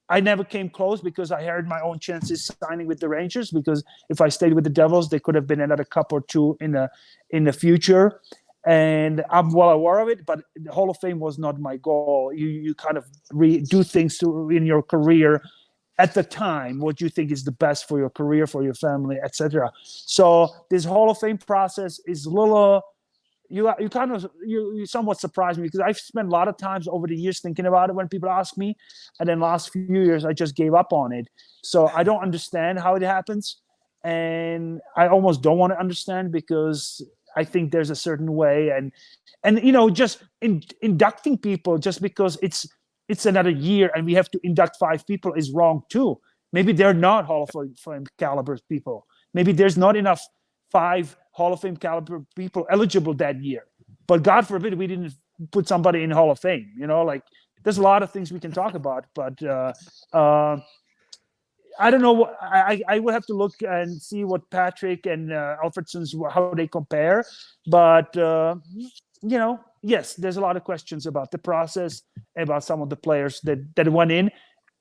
[SPEAKER 4] I never came close because I had my own chances signing with the Rangers, because if I stayed with the Devils, they could have been another cup or two in the future, and I'm well aware of it, but the Hall of Fame was not my goal. You kind of do things in your career at the time, what you think is the best for your career, for your family, etc. So this Hall of Fame process is a little, you somewhat surprised me because I've spent a lot of times over the years thinking about it when people ask me, and then last few years I just gave up on it. So I don't understand how it happens, and I almost don't want to understand because I think there's a certain way, and just inducting people just because it's another year and we have to induct 5 people is wrong too. Maybe they're not Hall of Fame caliber people. Maybe there's not enough 5 Hall of Fame caliber people eligible that year. But God forbid we didn't put somebody in Hall of Fame. Like there's a lot of things we can talk about, but I don't know. I would have to look and see what Patrick and Alfredson's, how they compare. But yes, there's a lot of questions about the process, about some of the players that went in.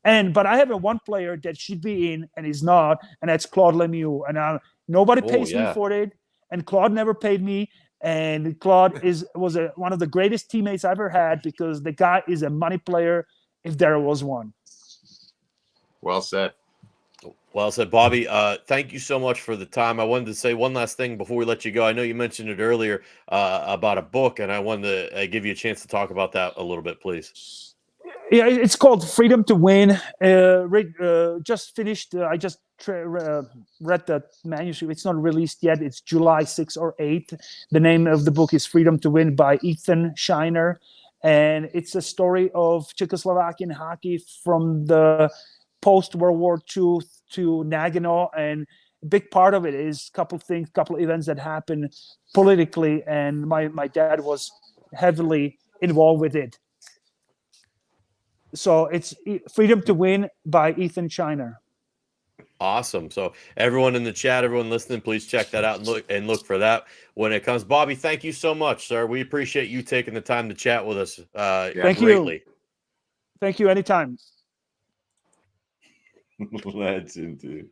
[SPEAKER 4] But I have one player that should be in and is not, and that's Claude Lemieux. And nobody pays me for it, and Claude never paid me. And Claude was one of the greatest teammates I ever had because the guy is a money player if there was one.
[SPEAKER 3] Well said.
[SPEAKER 2] Well said, Bobby. Thank you so much for the time. I wanted to say one last thing before we let you go. I know you mentioned it earlier about a book, and I wanted to give you a chance to talk about that a little bit, please.
[SPEAKER 4] Yeah, it's called Freedom to Win. Just finished. I just read the manuscript. It's not released yet. It's July 6th or 8th. The name of the book is Freedom to Win by Ethan Shiner. And it's a story of Czechoslovakian hockey from the post-World War II to Nagano, and a big part of it is a couple events that happened politically, and my dad was heavily involved with it. So it's Freedom to Win by Ethan Shiner.
[SPEAKER 2] Awesome. So everyone in the chat, everyone listening, please check that out and look for that when it comes. Bobby, thank you so much, sir. We appreciate you taking the time to chat with us.
[SPEAKER 4] Thank
[SPEAKER 2] greatly.
[SPEAKER 4] you. Thank you. Anytime.
[SPEAKER 1] Legend, dude.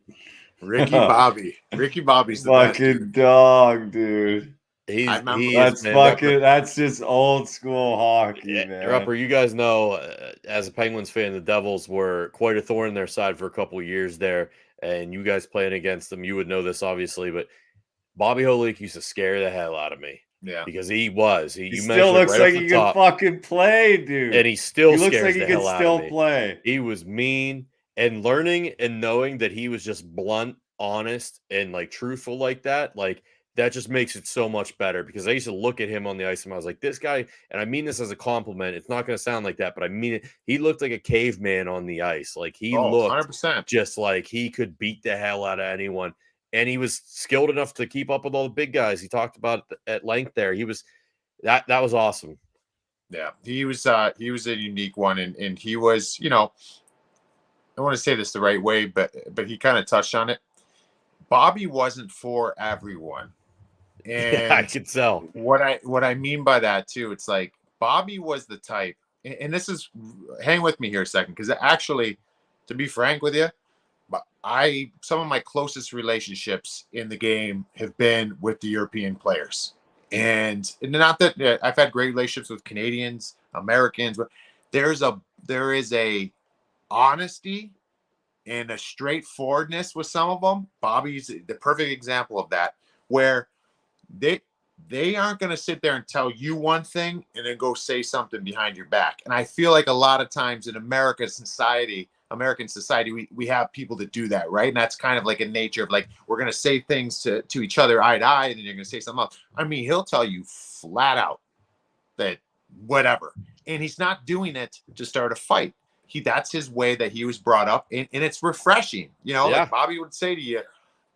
[SPEAKER 3] Ricky Bobby's the best.
[SPEAKER 1] Fucking
[SPEAKER 3] Dude.
[SPEAKER 1] dog, dude.
[SPEAKER 3] I remember
[SPEAKER 1] That's
[SPEAKER 2] man,
[SPEAKER 1] fucking. That's just old school hockey, man.
[SPEAKER 2] Rupper, you guys know, as a Penguins fan, the Devils were quite a thorn in their side for a couple of years there, and you guys playing against them, you would know this obviously, but Bobby Holik used to scare the hell out of me.
[SPEAKER 3] Yeah,
[SPEAKER 2] because he was.
[SPEAKER 1] He
[SPEAKER 2] You
[SPEAKER 1] still
[SPEAKER 2] mentioned it
[SPEAKER 1] looks
[SPEAKER 2] right
[SPEAKER 1] like
[SPEAKER 2] off
[SPEAKER 1] he
[SPEAKER 2] the top,
[SPEAKER 1] can fucking play, dude.
[SPEAKER 2] and he still
[SPEAKER 1] He looks
[SPEAKER 2] scares
[SPEAKER 1] like he
[SPEAKER 2] the
[SPEAKER 1] can
[SPEAKER 2] hell out
[SPEAKER 1] still
[SPEAKER 2] of me.
[SPEAKER 1] play.
[SPEAKER 2] He was mean, and learning and knowing that he was just blunt, honest, and like truthful like that just makes it so much better. Because I used to look at him on the ice and I was like, this guy, and I mean this as a compliment. It's not going to sound like that, but I mean it. He looked like a caveman on the ice. Like he looked
[SPEAKER 3] 100%.
[SPEAKER 2] just like he could beat the hell out of anyone. And he was skilled enough to keep up with all the big guys. He talked about it at length there. He was that was awesome.
[SPEAKER 3] Yeah, he was a unique one, and he was, I want to say this the right way, but he kind of touched on it. Bobby wasn't for everyone. And
[SPEAKER 2] Yeah, I could tell.
[SPEAKER 3] What I mean by that too, it's like Bobby was the type, and this is, hang with me here a second, because actually, to be frank with you, some of my closest relationships in the game have been with the European players. And not that I've had great relationships with Canadians, Americans, but there is a honesty and a straightforwardness with some of them. Bobby's the perfect example of that, where they aren't going to sit there and tell you one thing and then go say something behind your back. And I feel like a lot of times in American society, we have people that do that, right? And that's kind of like a nature of like, we're going to say things to each other eye to eye, and then you're going to say something else. I mean, he'll tell you flat out that whatever. And he's not doing it to start a fight. That's his way that he was brought up, and it's refreshing. Like Bobby would say to you,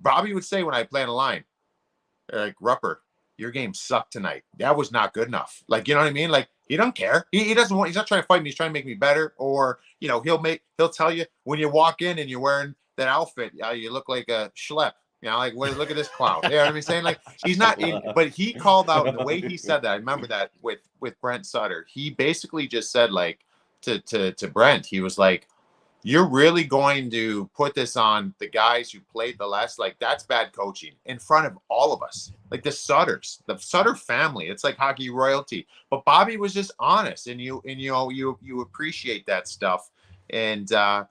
[SPEAKER 3] when I play on a line, like, Rupper, your game sucked tonight. That was not good enough. Like, you know what I mean? Like, he don't care. He doesn't want, he's not trying to fight me. He's trying to make me better. Or, he'll tell you when you walk in and you're wearing that outfit, you look like a schlep. Like, look at this clown. You know what I'm saying? Like, he's not in, but he called out the way he said that. I remember that with Brent Sutter. He basically just said, like, to Brent, he was like, you're really going to put this on the guys who played the last, like, that's bad coaching in front of all of us. Like the Sutter family. It's like hockey royalty. But Bobby was just honest, and you appreciate that stuff. And a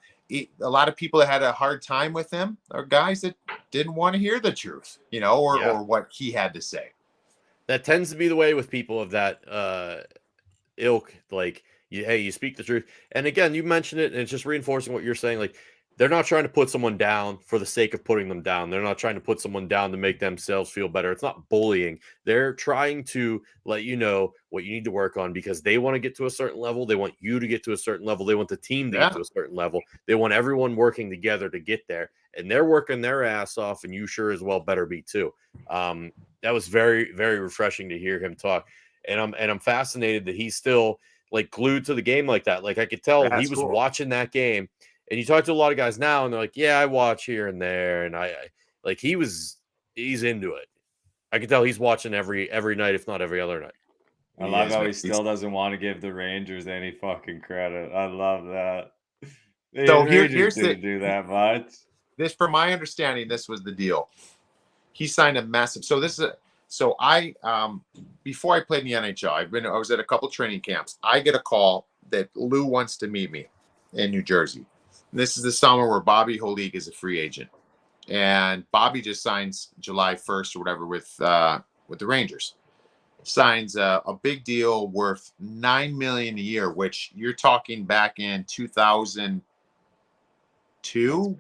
[SPEAKER 3] lot of people that had a hard time with him are guys that didn't want to hear the truth, or what he had to say. That
[SPEAKER 2] tends to be the way with people of that ilk. Like, you speak the truth. And again, you mentioned it, and it's just reinforcing what you're saying. Like, they're not trying to put someone down for the sake of putting them down. They're not trying to put someone down to make themselves feel better. It's not bullying. They're trying to let you know what you need to work on, because they want to get to a certain level. They want you to get to a certain level. They want the team to get to a certain level. They want everyone working together to get there. And they're working their ass off, and you sure as well better be too. That was very, very refreshing to hear him talk. And I'm fascinated that he's still like glued to the game like that. Like, I could tell he was watching that game. And you talk to a lot of guys now, and they're like, yeah, I watch here and there. And I like, he's into it. I can tell he's watching every night, if not every other night.
[SPEAKER 1] I love how he still doesn't want to give the Rangers any fucking credit. I love that.
[SPEAKER 3] So here's
[SPEAKER 1] didn't do that much.
[SPEAKER 3] This, from my understanding, this was the deal. He signed a massive. So I before I played in the NHL, I was at a couple training camps. I get a call that Lou wants to meet me in New Jersey. And this is the summer where Bobby Holik is a free agent, and Bobby just signs July 1st or whatever with the Rangers. Signs a big deal worth $9 million a year, which you're talking back in 2002,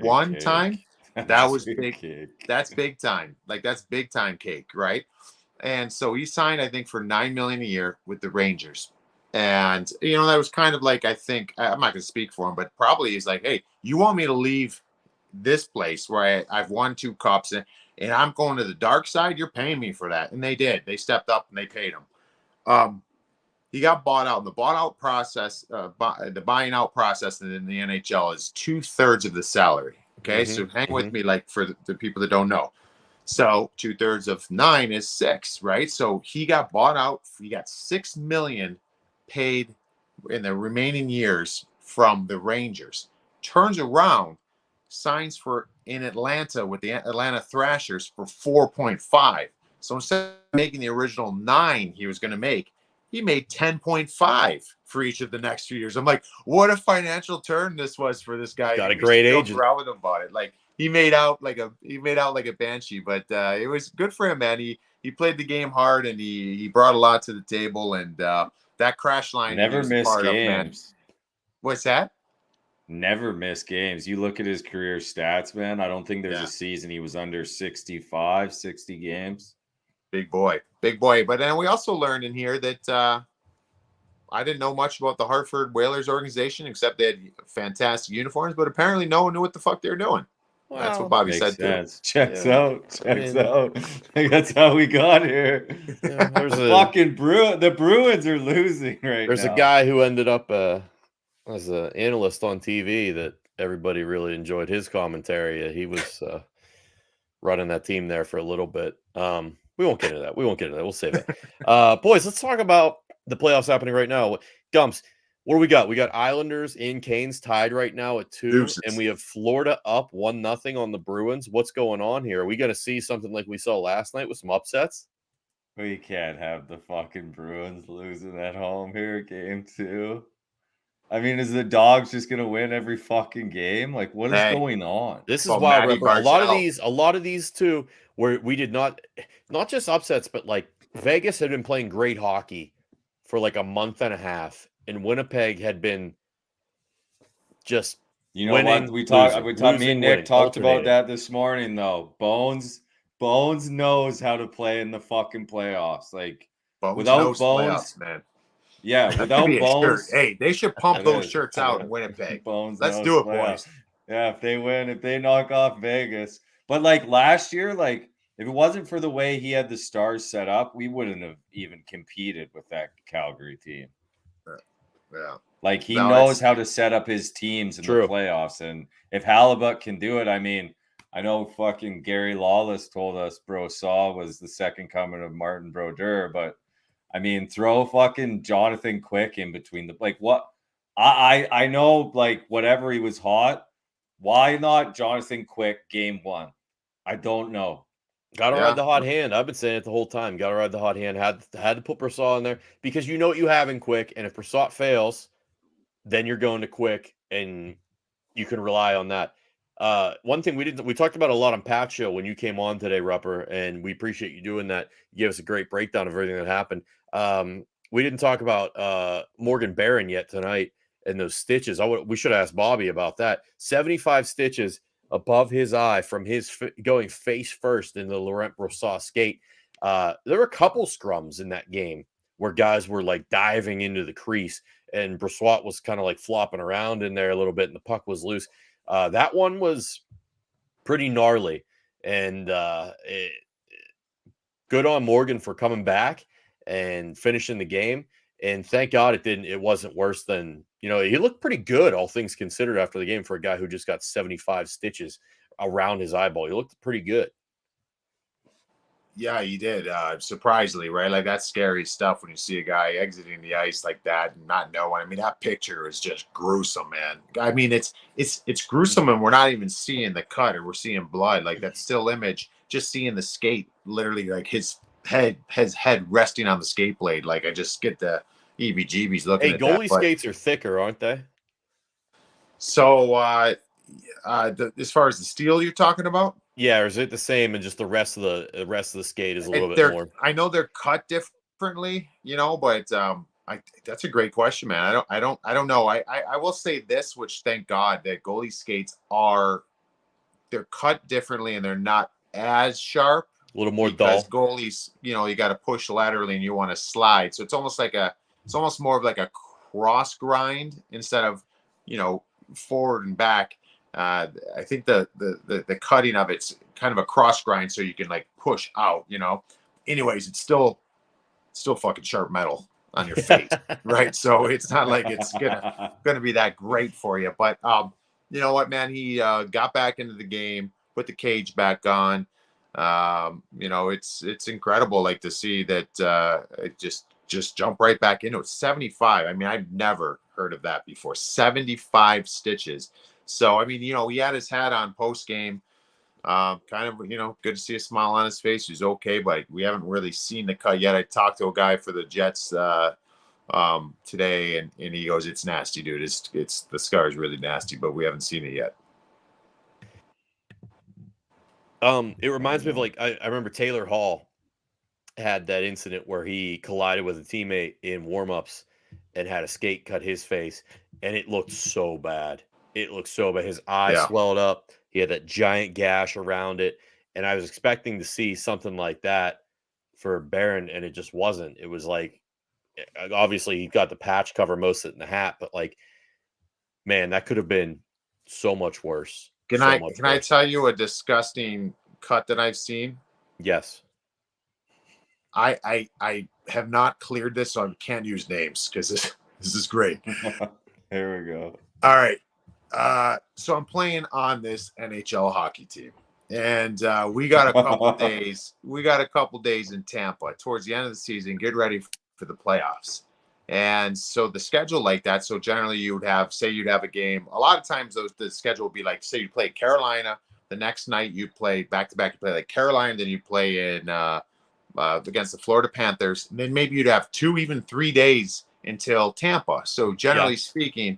[SPEAKER 3] one time. That was big. Cake. That's big time. Like, that's big time cake, right? And so he signed, I think, for $9 million a year with the Rangers. And, that was kind of like, I think, I'm not going to speak for him, but probably he's like, hey, you want me to leave this place where I've won 2 cups and I'm going to the dark side? You're paying me for that. And they did. They stepped up and they paid him. He got bought out. And the bought out process, the buying out process in the NHL is 2/3 of the salary. Okay. So hang with me, like, for the people that don't know. So 2/3 of 9 is 6, right? So he got bought out. He got $6 million paid in the remaining years from the Rangers. Turns around, signs for in Atlanta with the Atlanta Thrashers for 4.5. So instead of making the original 9 he was going to make, he made 10.5 for each of the next 2 years. I'm like, what a financial turn this was for this guy.
[SPEAKER 2] Got a great agent.
[SPEAKER 3] Around with him about it. Like he made out like a banshee, but it was good for him, man. He played the game hard and he brought a lot to the table. And that crash line
[SPEAKER 1] Never missed games.
[SPEAKER 3] What's that?
[SPEAKER 1] Never missed games. You look at his career stats, man. I don't think there's a season he was under 65, 60 games.
[SPEAKER 3] Big boy. But then we also learned in here that I didn't know much about the Hartford Whalers organization except they had fantastic uniforms, but apparently no one knew what the fuck they were doing. Well, that's what Bobby said
[SPEAKER 1] sense. Too. Checks out. That's how we got here. Yeah, there's the Bruins are losing right now.
[SPEAKER 2] There's a guy who ended up as an analyst on TV that everybody really enjoyed his commentary. He was running that team there for a little bit. We won't get into that. We'll save it. Boys, let's talk about the playoffs happening right now. Gumps, what do we got? We got Islanders in Canes tied right now at 2, Deuces. And we have Florida up 1-0 on the Bruins. What's going on here? Are we going to see something like we saw last night with some upsets?
[SPEAKER 1] We can't have the fucking Bruins losing at home here, game 2. I mean, is the Dogs just gonna win every fucking game? Like, what is going on?
[SPEAKER 2] This is wild. A lot of these too, where we did not just upsets, but like Vegas had been playing great hockey for like a month and a half, and Winnipeg had been just winning,
[SPEAKER 1] what me and Nick talked about that this morning though. Bones knows how to play in the fucking playoffs. Like without Bones,
[SPEAKER 3] playoffs, man.
[SPEAKER 1] Yeah, without Bones.
[SPEAKER 3] Hey, they should pump those shirts out in Winnipeg.
[SPEAKER 1] Bones,
[SPEAKER 3] let's do it, boys.
[SPEAKER 1] Yeah, if they knock off Vegas. But like last year, like if it wasn't for the way he had the Stars set up, we wouldn't have even competed with that Calgary team.
[SPEAKER 3] Yeah.
[SPEAKER 1] Like he knows how to set up his teams in the playoffs. And if Halibut can do it, I mean, I know fucking Gary Lawless told us Brossaw was the second coming of Martin Brodeur, but I mean, throw fucking Jonathan Quick in between the what I know, like whatever he was hot. Why not Jonathan Quick game 1? I don't know.
[SPEAKER 2] Gotta ride the hot hand. I've been saying it the whole time. Gotta ride the hot hand. Had to put Brossaut in there because you know what you have in Quick, and if Brossaut fails, then you're going to Quick, and you can rely on that. One thing we talked about a lot on Pat's show when you came on today, Rupper, and we appreciate you doing that. You gave us a great breakdown of everything that happened. We didn't talk about Morgan Barron yet tonight and those stitches. We should ask Bobby about that. 75 stitches above his eye from his going face first in the Laurent Brossaut skate. There were a couple scrums in that game where guys were like diving into the crease, and Brossaut was kind of like flopping around in there a little bit, and the puck was loose. That one was pretty gnarly, and good on Morgan for coming back and finishing the game. And thank God it wasn't worse than, he looked pretty good, all things considered, after the game for a guy who just got 75 stitches around his eyeball. He looked pretty good.
[SPEAKER 3] Yeah, he did. Surprisingly, right? Like that's scary stuff when you see a guy exiting the ice like that and not knowing. I mean, that picture is just gruesome, man. I mean, it's gruesome, and we're not even seeing the cut, or we're seeing blood. Like that still image, just seeing the skate, literally like his head resting on the skate blade. Like I just get the EBGBs looking at that.
[SPEAKER 2] Hey, goalie skates are thicker, aren't they?
[SPEAKER 3] So, as far as the steel you're talking about.
[SPEAKER 2] Yeah, or is it the same and just the rest of the skate is a little bit more?
[SPEAKER 3] I know they're cut differently, but that's a great question, man. I don't know. I will say this, which thank God that goalie skates they're cut differently and they're not as sharp.
[SPEAKER 2] A little more dull.
[SPEAKER 3] Goalies, you got to push laterally and you want to slide. So it's almost more of like a cross grind instead of, forward and back. I think the cutting of it's kind of a cross grind, so you can like push out. Anyways, it's still fucking sharp metal on your face, right? So it's not like it's gonna be that great for you. But you know what, man? He got back into the game, put the cage back on. It's incredible, like to see that. Just just jump right back into it. 75. I mean, I've never heard of that before. 75 stitches. So, I mean, you know, he had his hat on post game. Kind of, you know, good to see a smile on his face. He's okay, but we haven't really seen the cut yet. I talked to a guy for the Jets today, and he goes, "It's nasty, dude. It's the scar is really nasty, but we haven't seen it yet."
[SPEAKER 2] It reminds me of like I remember Taylor Hall had that incident where he collided with a teammate in warmups and had a skate cut his face, and it looked so bad. It looked so bad. His eye swelled up. He had that giant gash around it, and I was expecting to see something like that for Barron, and it just wasn't. It was like, obviously he got the patch cover most of it in the hat, but like, man, that could have been so much worse.
[SPEAKER 3] Can I tell you a disgusting cut that I've seen?
[SPEAKER 2] Yes.
[SPEAKER 3] I have not cleared this, so I can't use names because this is great.
[SPEAKER 1] Here we go.
[SPEAKER 3] All right. So I'm playing on this NHL hockey team, and we got a couple days. We got a couple days in Tampa towards the end of the season. Get ready for the playoffs. And so the schedule like that. So generally you'd have a game. A lot of times the schedule would be like, say you play Carolina. The next night you play back-to-back. You play like Carolina, then you play in against the Florida Panthers. And then maybe you'd have 2, even 3 days until Tampa. So generally speaking,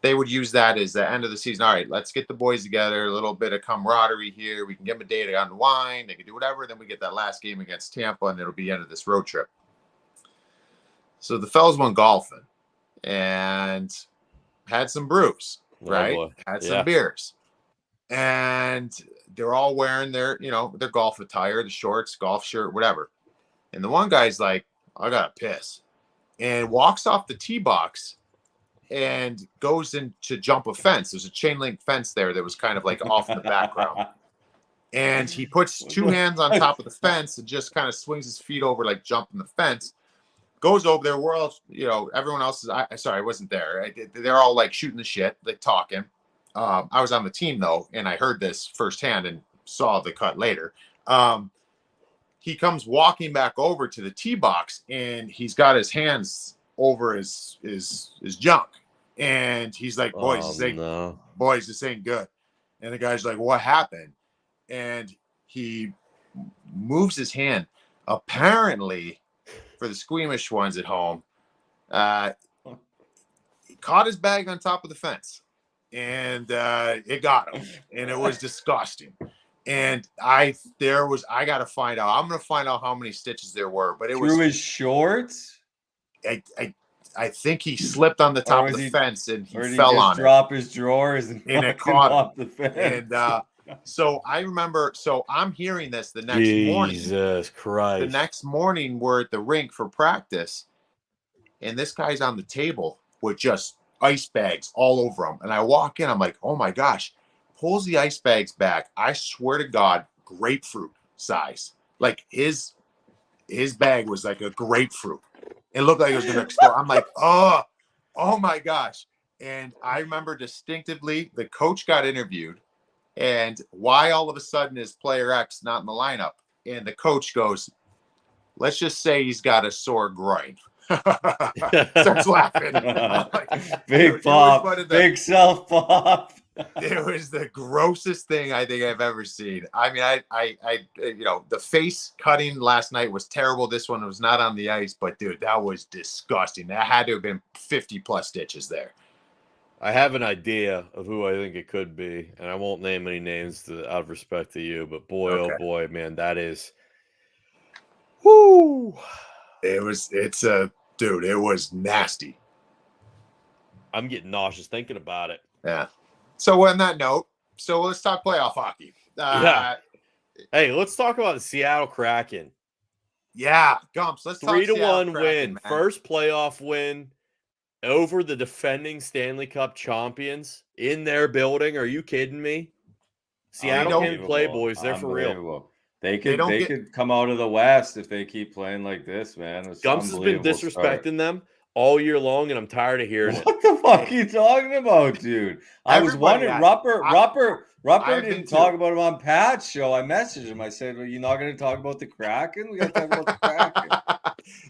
[SPEAKER 3] they would use that as the end of the season. All right, let's get the boys together, a little bit of camaraderie here. We can give them a day to unwind. They can do whatever. Then we get that last game against Tampa, and it'll be the end of this road trip. So the fellas went golfing and had some brews, right? Had some beers. And they're all wearing their golf attire, the shorts, golf shirt, whatever. And the one guy's like, I got to piss. And walks off the tee box and goes in to jump a fence. There's a chain link fence there that was kind of like off in the background. And he puts 2 hands on top of the fence and just kind of swings his feet over like jumping the fence. Goes over there. We're all, everyone else is, sorry, I wasn't there. They're all like shooting the shit, like talking. I was on the team though, and I heard this firsthand and saw the cut later. He comes walking back over to the tee box, and he's got his hands over his junk, and he's like, boys, this ain't good. And the guy's like, what happened? And he moves his hand. Apparently, for the squeamish ones at home, he caught his bag on top of the fence, and it got him, and it was disgusting. And I got to find out. I'm going to find out how many stitches there were, but it was
[SPEAKER 1] through his shorts.
[SPEAKER 3] I think he slipped on the top of the fence and he fell on it.
[SPEAKER 1] Drop his drawers and
[SPEAKER 3] it caught
[SPEAKER 1] off the fence.
[SPEAKER 3] And so I remember. So I'm hearing this the next morning.
[SPEAKER 2] Jesus Christ!
[SPEAKER 3] The next morning, we're at the rink for practice, and this guy's on the table with just ice bags all over him. And I walk in. I'm like, oh my gosh! Pulls the ice bags back. I swear to God, grapefruit size. Like his bag was like a grapefruit. It looked like it was going to explode. I'm like, oh my gosh. And I remember distinctively the coach got interviewed, and why all of a sudden is player X not in the lineup? And the coach goes, let's just say he's got a sore groin. Starts laughing. Like,
[SPEAKER 1] big pop, big self pop.
[SPEAKER 3] It was the grossest thing I think I've ever seen. I mean, I the face cutting last night was terrible. This one was not on the ice, but dude, that was disgusting. That had to have been 50 plus stitches there.
[SPEAKER 2] I have an idea of who I think it could be, and I won't name any names out of respect to you, but boy, oh boy, man, that is, whoo!
[SPEAKER 3] It was nasty.
[SPEAKER 2] I'm getting nauseous thinking about it.
[SPEAKER 3] Yeah. So on that note, let's talk playoff hockey.
[SPEAKER 2] Hey, let's talk about the Seattle Kraken.
[SPEAKER 3] Yeah, Gumps. Let's
[SPEAKER 2] 3-1 win, man. First playoff win over the defending Stanley Cup champions in their building. Are you kidding me? Seattle can play, boys. They're for real.
[SPEAKER 1] They could come out of the West if they keep playing like this, man.
[SPEAKER 2] Gumps has been disrespecting them all year long, and I'm tired of hearing it.
[SPEAKER 1] What the fuck are you talking about, dude? I was wondering. Rupper didn't talk about him on Pat's show. I messaged him. I said, "Well, you're not going to talk about the Kraken? We got to talk about the Kraken."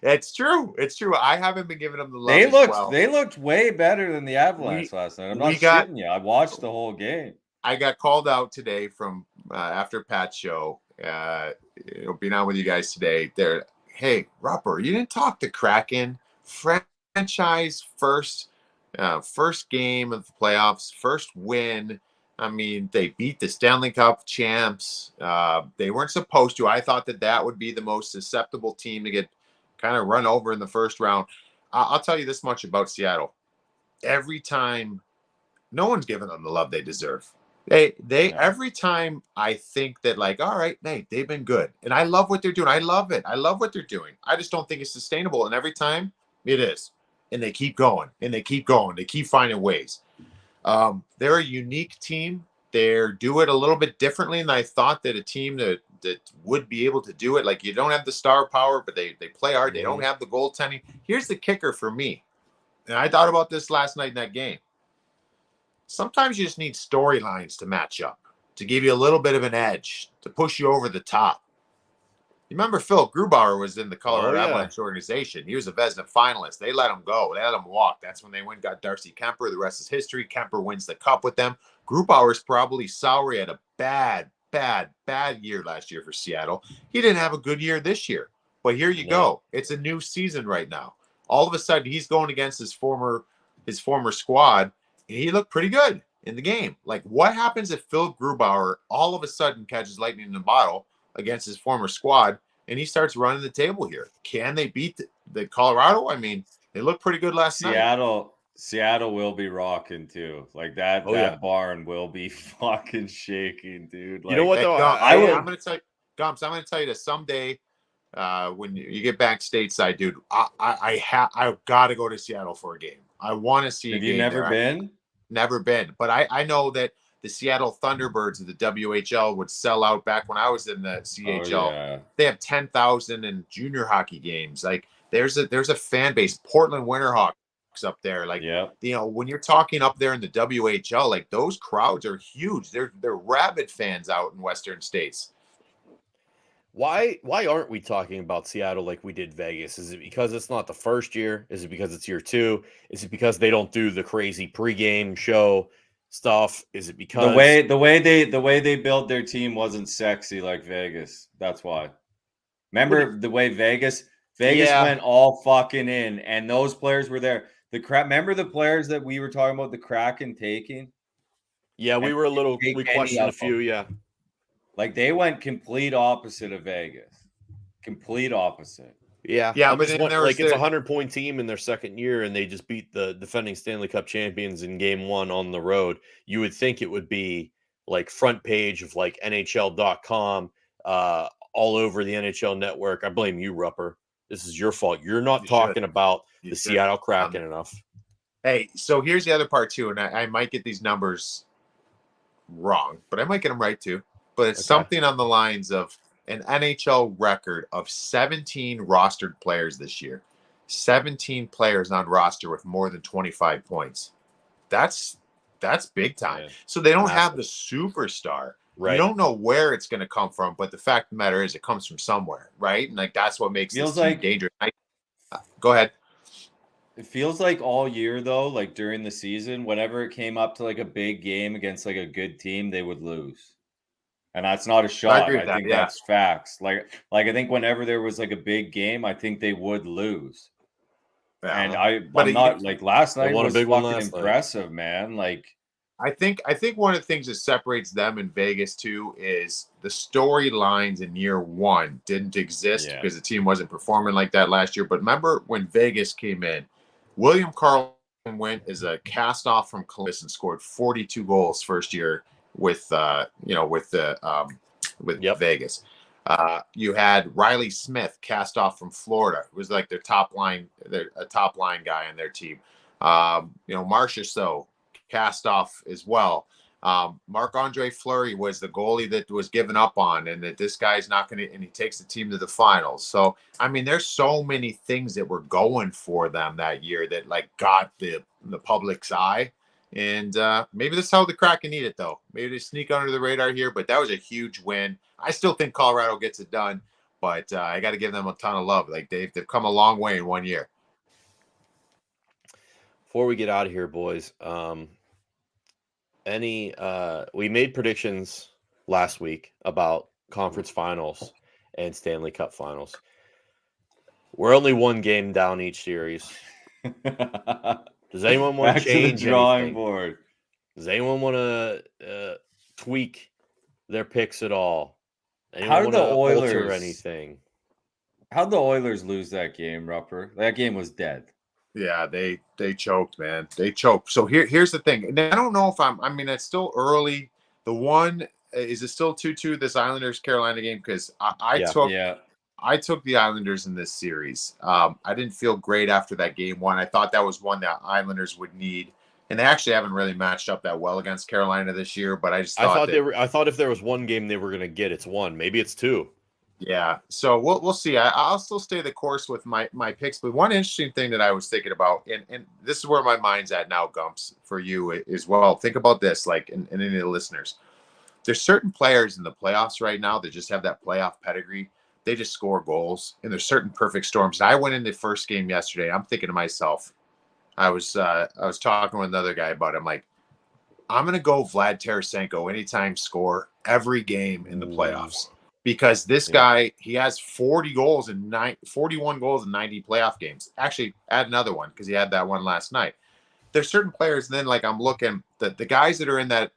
[SPEAKER 3] It's true. It's true. I haven't been giving them the love
[SPEAKER 1] They
[SPEAKER 3] as
[SPEAKER 1] looked
[SPEAKER 3] well.
[SPEAKER 1] they looked way better than the Avalanche last night. I'm not shitting you. I watched the whole game.
[SPEAKER 3] I got called out today from after Pat's show. Being on with you guys today. There, hey, Rupper, you didn't talk to Kraken. Franchise first game of the playoffs, first win. I mean, they beat the Stanley Cup champs. They weren't supposed to. I thought that would be the most susceptible team to get kind of run over in the first round. I'll tell you this much about Seattle. Every time, no one's giving them the love they deserve. Every time I think that, like, all right, hey, they've been good. And I love what they're doing. I love it. I love what they're doing. I just don't think it's sustainable. And every time it is. And they keep going and they keep going. They keep finding ways. They're a unique team. They do it a little bit differently than I thought that a team that would be able to do it. Like, you don't have the star power, but they play hard. They don't have the goaltending. Here's the kicker for me. And I thought about this last night in that game. Sometimes you just need storylines to match up, to give you a little bit of an edge, to push you over the top. You remember Phil Grubauer was in the Colorado Avalanche organization. He was a Vezina finalist. They let him go. They let him walk. That's when they went and got Darcy Kemper. The rest is history. Kemper wins the cup with them. Grubauer's probably sour. He had a bad year last year for Seattle. He didn't have a good year this year. But here you go. It's a new season right now. All of a sudden, he's going against his former squad, and he looked pretty good in the game. Like, what happens if Phil Grubauer all of a sudden catches lightning in a bottle against his former squad, and he starts running the table here? Can they beat the Colorado? I mean, they looked pretty good last night.
[SPEAKER 1] Seattle will be rocking too. Like that barn will be fucking shaking, dude. Like,
[SPEAKER 2] you know what though?
[SPEAKER 3] I'm gonna tell you, Gumps, I'm gonna tell you that someday when you get back stateside, dude, I've got to go to Seattle for a game. I want to see.
[SPEAKER 1] Have you never been?
[SPEAKER 3] Never been, but I know that the Seattle Thunderbirds of the WHL would sell out back when I was in the CHL.
[SPEAKER 1] Oh, yeah.
[SPEAKER 3] They have 10,000 in junior hockey games. Like, there's a fan base. Portland Winterhawks up there. Like, when you're talking up there in the WHL, like, those crowds are huge. They're rabid fans out in Western states.
[SPEAKER 2] Why aren't we talking about Seattle like we did Vegas? Is it because it's not the first year? Is it because it's year 2? Is it because they don't do the crazy pregame show stuff? Is it because
[SPEAKER 1] the way they built their team wasn't sexy like Vegas? That's why. Remember the way Vegas went all fucking in, and those players were there. Remember the players that we were talking about, the Kraken taking?
[SPEAKER 2] Yeah, we questioned a few, yeah.
[SPEAKER 1] Like, they went complete opposite of Vegas. Complete opposite.
[SPEAKER 2] Yeah. But it's a 100-point team in their second year, and they just beat the defending Stanley Cup champions in game 1 on the road. You would think it would be like front page of like NHL.com, all over the NHL network. I blame you, Rupper. This is your fault. You're not talking about the Seattle Kraken enough.
[SPEAKER 3] Hey, so here's the other part too, and I might get these numbers wrong, but I might get them right too. But it's something on the lines of an NHL record of 17 rostered players this year. 17 players on roster with more than 25 points. That's big time. Yeah. So they don't have the superstar. Right. You don't know where it's going to come from, but the fact of the matter is it comes from somewhere, right? And like, that's what makes this team dangerous. Go ahead.
[SPEAKER 1] It feels like all year though, like during the season, whenever it came up to like a big game against like a good team, they would lose. And that's not a shot. I think that's facts. Like I think whenever there was like a big game, I think they would lose. Yeah. And I'm not like last night was fucking impressive, man. Like,
[SPEAKER 3] I think one of the things that separates them and Vegas too is the storylines in year 1 didn't exist because the team wasn't performing like that last year. But remember when Vegas came in, William Karlsson went as a cast off from Columbus and scored 42 goals first year with Vegas. You had Riley Smith cast off from Florida. It was like a top line guy on their team. Marchessault cast off as well. Marc-Andre Fleury was the goalie that was given up on, and that this guy's not going to, and he takes the team to the finals. So, I mean, there's so many things that were going for them that year that like got the public's eye. And maybe that's how the Kraken need it, though. Maybe they sneak under the radar here, but that was a huge win. I still think Colorado gets it done, but I got to give them a ton of love. Like they've come a long way in 1 year.
[SPEAKER 2] Before we get out of here, boys, we made predictions last week about conference finals and Stanley Cup finals. We're only one game down each series. Does anyone want
[SPEAKER 1] Back
[SPEAKER 2] to change
[SPEAKER 1] to the drawing
[SPEAKER 2] anything?
[SPEAKER 1] board?
[SPEAKER 2] Does anyone want to tweak their picks at all? Anyone
[SPEAKER 1] How did
[SPEAKER 2] want
[SPEAKER 1] the
[SPEAKER 2] to alter
[SPEAKER 1] Oilers-
[SPEAKER 2] anything?
[SPEAKER 1] How'd the Oilers lose that game, Rupper? That game was dead.
[SPEAKER 3] Yeah, they choked, man. They choked. So here's the thing. Now, I don't know if I mean, it's still early. The one is it still 2-2 this Islanders Carolina game? Because I took the Islanders in this series. I didn't feel great after that game one. I thought that was one that Islanders would need, and they actually haven't really matched up that well against Carolina this year. But I just thought
[SPEAKER 2] I thought if there was one game they were going to get, it's one. Maybe it's two.
[SPEAKER 3] Yeah, so we'll see. I'll still stay the course with my picks. But one interesting thing that I was thinking about, and this is where my mind's at now, Gumps, for you as well. Think about this, like, and any of the listeners. There's certain players in the playoffs right now that just have that playoff pedigree. They just score goals, and there's certain perfect storms. And I went in the first game yesterday. I'm thinking to myself, I was talking with another guy about it. I'm like, I'm gonna go Vlad Tarasenko anytime score every game in the playoffs. Because this guy, he has 41 goals in 90 playoff games. Actually, add another one because he had that one last night. There's certain players, and then like I'm looking, the guys that are in that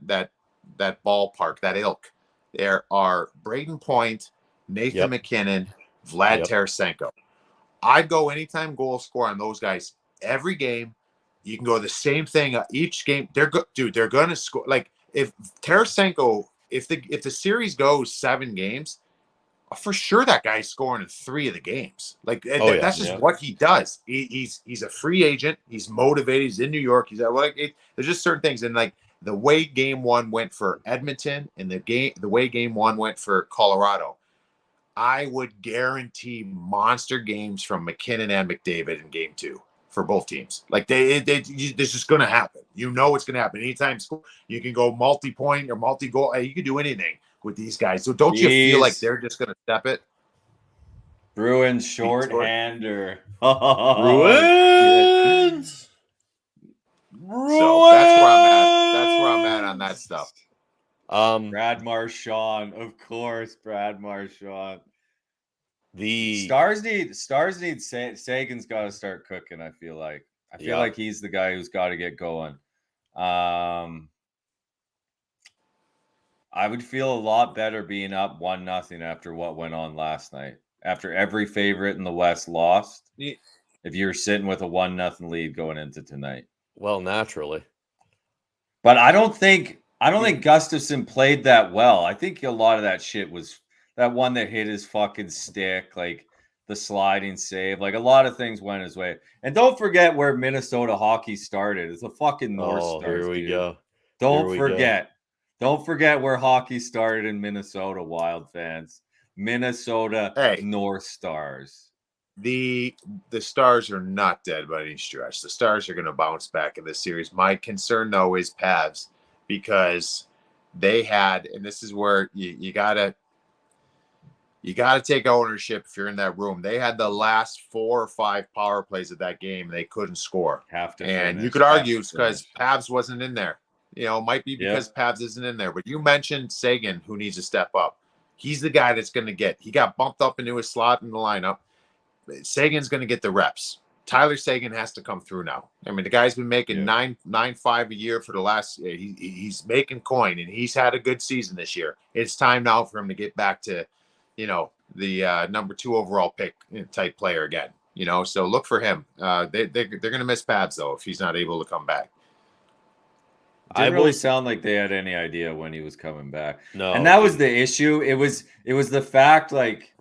[SPEAKER 3] ballpark, that ilk, there are Braden Point, Nathan McKinnon, Vlad Tarasenko. I'd go anytime goal score on those guys every game. You can go the same thing each game. They're going to score. Like if Tarasenko. If the series goes 7 games, for sure that guy's scoring in 3 of the games. Like that's just what he does. He's a free agent. He's motivated. He's in New York. There's just certain things, and like the way game 1 went for Edmonton, and the way game 1 went for Colorado, I would guarantee monster games from McKinnon and McDavid in game 2. For both teams. Like this is going to happen. You know it's going to happen. Anytime you can go multi-point or multi-goal. You can do anything with these guys. So don't you feel like they're just going to step it?
[SPEAKER 1] Bruins shorthander.
[SPEAKER 2] Bruins.
[SPEAKER 3] So that's where I'm at on that stuff.
[SPEAKER 1] Brad Marchand, of course. Brad Marchand.
[SPEAKER 2] The
[SPEAKER 1] Stars need Sagan's got to start cooking. I feel like he's the guy who's got to get going. I would feel a lot better being up 1-0 after what went on last night. After every favorite in the West lost, if you're sitting with a 1-0 lead going into tonight.
[SPEAKER 2] Well, naturally,
[SPEAKER 1] but I don't think Gustafsson played that well. I think a lot of that shit was. That one that hit his fucking stick, like the sliding save, like a lot of things went his way. And don't forget where Minnesota hockey started. It's a fucking North Stars.
[SPEAKER 2] Here we go.
[SPEAKER 1] Don't forget where hockey started in Minnesota, Wild fans. Minnesota North Stars.
[SPEAKER 3] The Stars are not dead by any stretch. The Stars are going to bounce back in this series. My concern though is Pavs, because they had, and this is where you gotta take ownership if you're in that room. They had the last 4 or 5 power plays of that game. And they couldn't score. You could argue it's because Pavs wasn't in there. It might be because Pavs isn't in there. But you mentioned Sagan, who needs to step up. He's the guy that's going to get. He got bumped up into his slot in the lineup. Sagan's going to get the reps. Tyler Sagan has to come through now. I mean, the guy's been making 9.5 a year for the last. He's making coin, and he's had a good season this year. It's time now for him to get back to, the number 2 overall pick type player again. So look for him. They're going to miss Pabs though if he's not able to come back.
[SPEAKER 1] Didn't really sound like they had any idea when he was coming back.
[SPEAKER 2] No,
[SPEAKER 1] and that was the issue. It was the fact, like,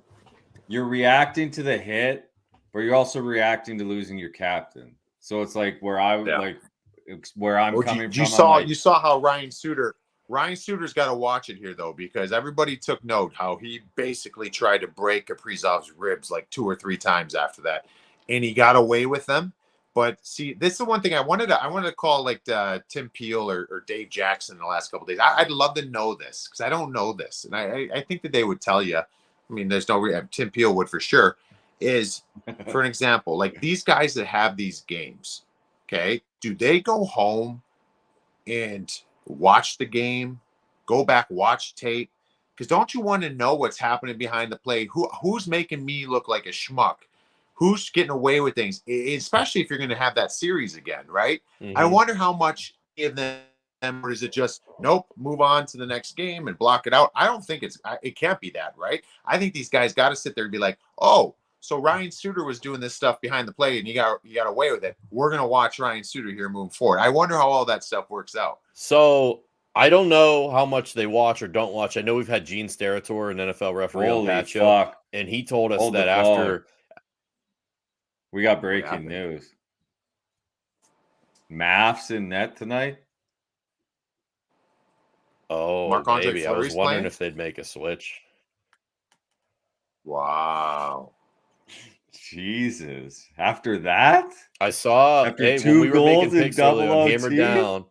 [SPEAKER 1] you're reacting to the hit, but you're also reacting to losing your captain. So it's like where I'm coming from.
[SPEAKER 3] You saw how Ryan Suter's got to watch it here though, because everybody took note how he basically tried to break Kaprizov's ribs like 2 or 3 times after that, and he got away with them. But see, this is the one thing I wanted to call like Tim Peel or Dave Jackson in the last couple of days. I'd love to know this because I don't know this, and I think that they would tell you. I mean, there's no Tim Peel would for sure. Is for an example, like these guys that have these games, okay, do they go home and watch the game, go back, watch tape? Because don't you want to know what's happening behind the play? Who's making me look like a schmuck? Who's getting away with things? Especially if you're going to have that series again, right? I wonder how much of them, or is it just nope, move on to the next game and block it out? I don't think it can't be that, right? I think these guys got to sit there and be like, oh, so Ryan Suter was doing this stuff behind the plate and you got away with it. We're gonna watch Ryan Suter here moving forward. I wonder how all that stuff works out.
[SPEAKER 2] So I don't know how much they watch or don't watch. I know we've had Gene Steratore, an NFL referee, on
[SPEAKER 1] Holy
[SPEAKER 2] Pat Show,
[SPEAKER 1] fuck.
[SPEAKER 2] and he told us
[SPEAKER 1] Hold
[SPEAKER 2] that
[SPEAKER 1] the phone.
[SPEAKER 2] after
[SPEAKER 1] We got breaking
[SPEAKER 3] happened?
[SPEAKER 1] news. Maths in net tonight.
[SPEAKER 3] Marc-Andre
[SPEAKER 2] maybe I was
[SPEAKER 3] Fleury's
[SPEAKER 2] wondering
[SPEAKER 3] playing?
[SPEAKER 2] if they'd make a switch.
[SPEAKER 3] Wow.
[SPEAKER 1] Jesus. After that?
[SPEAKER 2] I saw
[SPEAKER 1] After
[SPEAKER 2] when
[SPEAKER 1] two
[SPEAKER 2] we were making
[SPEAKER 1] goals in
[SPEAKER 2] picks earlier
[SPEAKER 1] double
[SPEAKER 2] on Hammer
[SPEAKER 1] OT?
[SPEAKER 2] Down,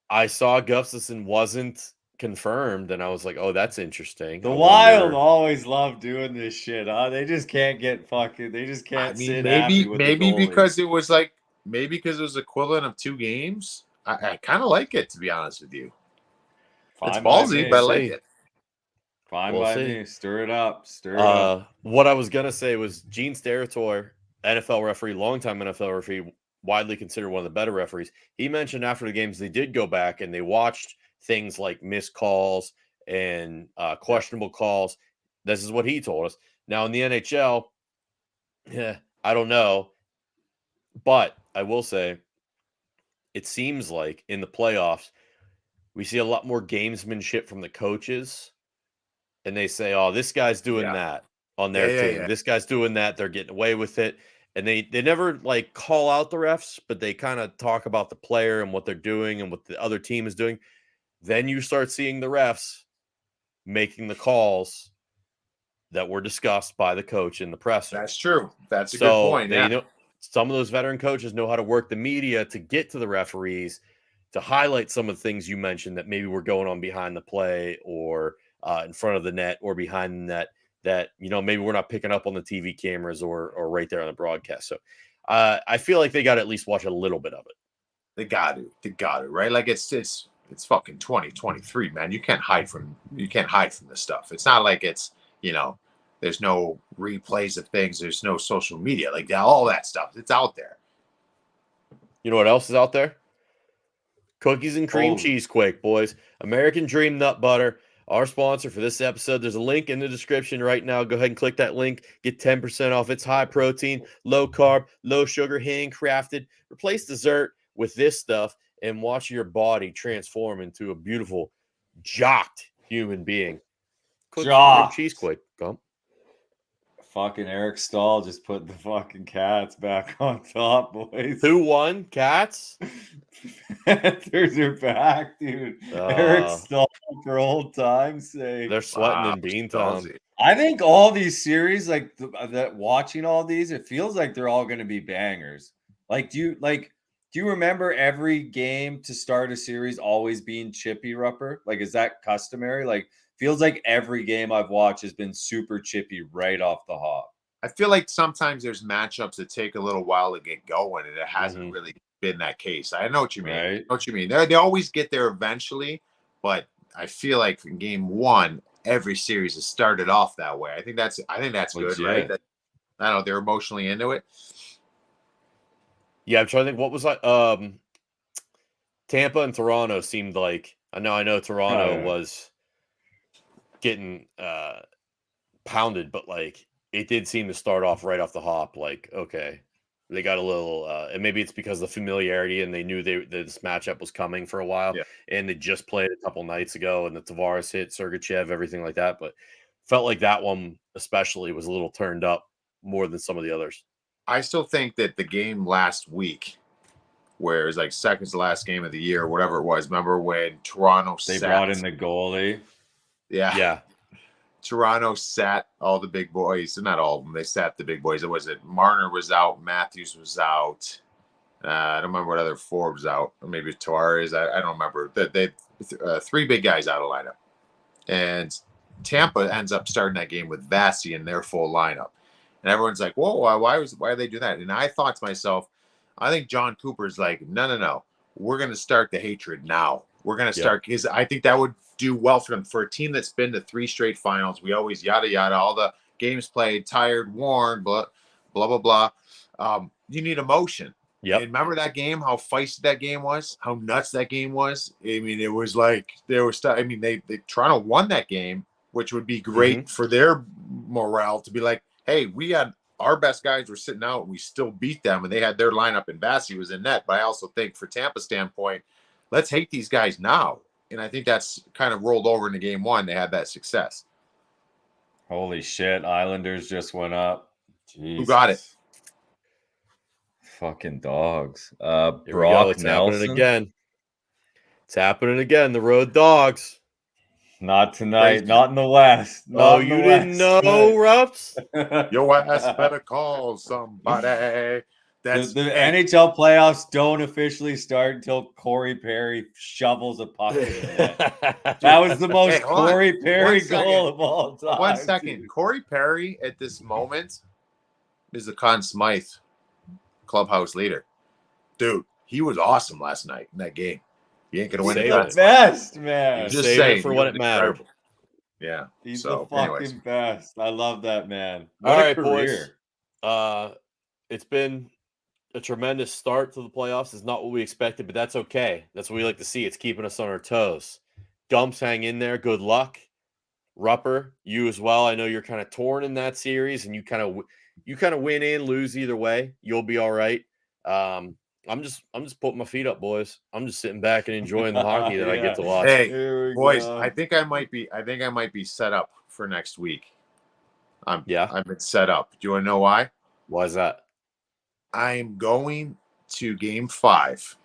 [SPEAKER 2] I saw Gustafson wasn't confirmed, and I was like, "Oh, that's interesting."
[SPEAKER 1] The
[SPEAKER 2] I
[SPEAKER 1] Wild
[SPEAKER 2] wonder-
[SPEAKER 1] always love doing this shit, huh? They just can't get fucking. They just can't
[SPEAKER 3] I mean,
[SPEAKER 1] sit happy with the goalies.
[SPEAKER 3] because it was like because it was equivalent of 2 games. I kind of like it, to be honest with you. It's
[SPEAKER 1] Fine by
[SPEAKER 3] ballsy,
[SPEAKER 1] me.
[SPEAKER 3] but I like it.
[SPEAKER 1] Fine
[SPEAKER 2] We'll
[SPEAKER 1] by
[SPEAKER 2] see.
[SPEAKER 1] me. Stir it up. Stir it up.
[SPEAKER 2] What I was gonna say was Gene Steratore, NFL referee, longtime NFL referee, widely considered one of the better referees. He mentioned after the games they did go back and they watched things like missed calls and questionable calls. This is what he told us. Now in the NHL, I don't know, but I will say it seems like in the playoffs we see a lot more gamesmanship from the coaches, and they say, "Oh, this guy's doing
[SPEAKER 3] Yeah.
[SPEAKER 2] that on their team.
[SPEAKER 3] Yeah.
[SPEAKER 2] This guy's doing that. They're getting away with it." And they never like call out the refs, but they kind of talk about the player and what they're doing and what the other team is doing. Then you start seeing the refs making the calls that were discussed by the coach in the presser.
[SPEAKER 3] That's true. That's a good point.
[SPEAKER 2] They
[SPEAKER 3] Yeah.
[SPEAKER 2] know some of those veteran coaches know how to work the media to get to the referees to highlight some of the things you mentioned that maybe were going on behind the play or in front of the net or behind the net that maybe we're not picking up on the TV cameras or right there on the broadcast. So I feel like they got to at least watch a little bit of it.
[SPEAKER 3] They got to, right? Like it's fucking 2023, man. You can't hide from this stuff. It's not like it's, there's no replays of things, there's no social media, like all that stuff. It's out there.
[SPEAKER 2] You know what else is out there? Cookies and cream cheese quake, boys. American Dream Nut Butter, our sponsor for this episode. There's a link in the description right now. Go ahead and click that link. Get 10% off. It's high protein, low carb, low sugar, handcrafted. Replace dessert with this stuff and watch your body transform into a beautiful, jocked human being. Cookies and cream cheese quake. Come.
[SPEAKER 1] Fucking Eric Stahl just put the fucking Cats back on top, boys.
[SPEAKER 2] Who won? Cats?
[SPEAKER 1] Panthers are back, dude. Eric Stahl for old time's sake.
[SPEAKER 2] They're sweating in Beantown.
[SPEAKER 1] I think all these series, like that, watching all these, it feels like they're all going to be bangers. Like, do you remember every game to start a series always being chippy, Rupper? Like, is that customary? Like, feels like every game I've watched has been super chippy right off the hop.
[SPEAKER 3] I feel like sometimes there's matchups that take a little while to get going, and it hasn't really been that case. I know what you mean.
[SPEAKER 1] Right.
[SPEAKER 3] I know what you mean. They always get there eventually, but I feel like in game one, every series has started off that way. I think that's good, right? I don't know. They're emotionally into it.
[SPEAKER 2] Yeah, I'm trying to think. What was like Tampa and Toronto seemed like. I know Toronto was getting pounded, but like it did seem to start off right off the hop. Like, okay, they got a little, and maybe it's because of the familiarity, and they knew this matchup was coming for a while, and they just played a couple nights ago, and the Tavares hit, Sergachev, everything like that. But felt like that one especially was a little turned up more than some of the others.
[SPEAKER 3] I still think that the game last week, where it was like second to last game of the year, whatever it was. Remember when Toronto
[SPEAKER 1] brought in the goalie?
[SPEAKER 3] Yeah. Toronto sat all the big boys. Not all of them. They sat the big boys. Marner was out. Matthews was out. I don't remember what other forward was out. Or maybe Tavares. I don't remember. They 3 big guys out of lineup. And Tampa ends up starting that game with Vasi in their full lineup. And everyone's like, whoa, why are they doing that? And I thought to myself, I think John Cooper's like, no. We're going to start the hatred now. We're going to start, because I think that would do well for them. For a team that's been to 3 straight finals, we always yada, yada, all the games played, tired, worn, blah, blah, blah, blah. You need emotion.
[SPEAKER 2] Yep.
[SPEAKER 3] And remember that game, how feisty that game was, how nuts that game was? I mean, it was like there was stuff. I mean, they Toronto won that game, which would be great for their morale to be like, hey, we had our best guys were sitting out and we still beat them, and they had their lineup and Vasi was in net. But I also think for Tampa standpoint, let's hate these guys now. And I think that's kind of rolled over into game 1. They had that success.
[SPEAKER 1] Holy shit. Islanders just went up. Jesus.
[SPEAKER 3] Who got it?
[SPEAKER 1] Fucking dogs.
[SPEAKER 2] Here we go.
[SPEAKER 1] Brock
[SPEAKER 2] It's
[SPEAKER 1] Nelson.
[SPEAKER 2] happening again. It's happening again. The Road Dogs.
[SPEAKER 1] Not tonight.
[SPEAKER 3] Crazy.
[SPEAKER 1] Not in the West.
[SPEAKER 2] Oh, you didn't know, Rups?
[SPEAKER 3] Your ass better call somebody.
[SPEAKER 1] The NHL playoffs don't officially start until Corey Perry shovels a puck in the net. That was the most Corey Perry goal of all time.
[SPEAKER 3] 1 second.
[SPEAKER 1] Dude.
[SPEAKER 3] Corey Perry at this moment is the Conn Smythe clubhouse leader. Dude, he was awesome last night in that game. He ain't gonna win
[SPEAKER 2] Saved
[SPEAKER 3] it.
[SPEAKER 2] it.
[SPEAKER 1] Best, man.
[SPEAKER 3] Just
[SPEAKER 2] Saved
[SPEAKER 3] saying,
[SPEAKER 2] it for
[SPEAKER 3] he
[SPEAKER 2] when
[SPEAKER 3] was
[SPEAKER 2] it mattered.
[SPEAKER 3] incredible. Yeah.
[SPEAKER 1] He's
[SPEAKER 3] So,
[SPEAKER 1] the fucking
[SPEAKER 3] anyways.
[SPEAKER 1] best. I love that man. What
[SPEAKER 2] All
[SPEAKER 1] a
[SPEAKER 2] right,
[SPEAKER 1] career.
[SPEAKER 2] boys. It's been a tremendous start to the playoffs. It's not what we expected, but that's okay. That's what we like to see. It's keeping us on our toes. Dumps, hang in there. Good luck. Rupper, you as well. I know you're kind of torn in that series, and you kind of win in, lose either way. You'll be all right. I'm just putting my feet up, boys. I'm just sitting back and enjoying the hockey that I get to watch.
[SPEAKER 3] Hey,
[SPEAKER 1] Here we
[SPEAKER 3] boys,
[SPEAKER 1] go.
[SPEAKER 3] I think I might be set up for next week. I've been set up. Do you want to know why?
[SPEAKER 2] Why is that?
[SPEAKER 3] I'm going to game 5.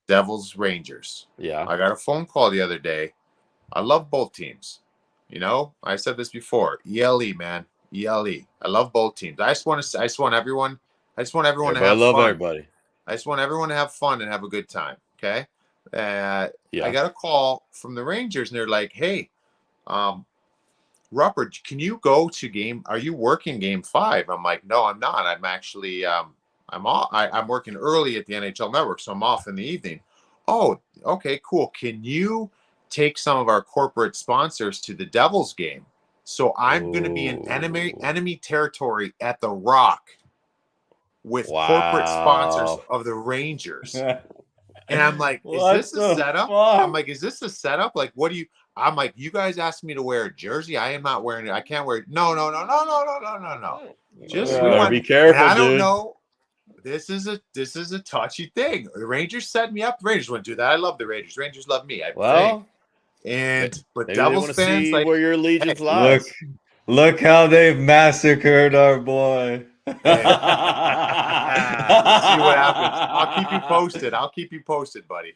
[SPEAKER 3] Devils Rangers.
[SPEAKER 2] Yeah.
[SPEAKER 3] I got a phone call the other day. I love both teams. You know, I said this before. ELE, man. ELE. I love both teams. I just want everyone to
[SPEAKER 2] Everybody
[SPEAKER 3] have
[SPEAKER 2] love
[SPEAKER 3] fun.
[SPEAKER 2] everybody.
[SPEAKER 3] I just want everyone to have fun and have a good time. Okay.
[SPEAKER 2] Yeah.
[SPEAKER 3] I got a call from the Rangers, and they're like, "Hey, Rupert, can you go to game? Are you working game 5?" I'm like, "No, I'm not. I'm actually I'm off. I'm working early at the NHL Network, so I'm off in the evening." "Oh, okay, cool. Can you take some of our corporate sponsors to the Devils game? So I'm going to be in enemy territory at the Rock with corporate sponsors of the Rangers." And I'm like, "Is this a setup?" I'm like, "Is this a setup? Like, what do you?" I'm like, "You guys asked me to wear a jersey. I am not wearing it. I can't wear it." No. Just we want.
[SPEAKER 2] Be careful,
[SPEAKER 3] I don't
[SPEAKER 2] dude.
[SPEAKER 3] know. This is a touchy thing. The Rangers set me up. The Rangers wouldn't do that. I love the Rangers. Rangers love me.
[SPEAKER 2] Well,
[SPEAKER 3] but
[SPEAKER 2] maybe
[SPEAKER 3] Devils
[SPEAKER 2] they
[SPEAKER 3] fans
[SPEAKER 2] see
[SPEAKER 3] like,
[SPEAKER 2] where your allegiance lies.
[SPEAKER 1] Look how they've massacred our boy.
[SPEAKER 3] We'll see what happens. I'll keep you posted, buddy.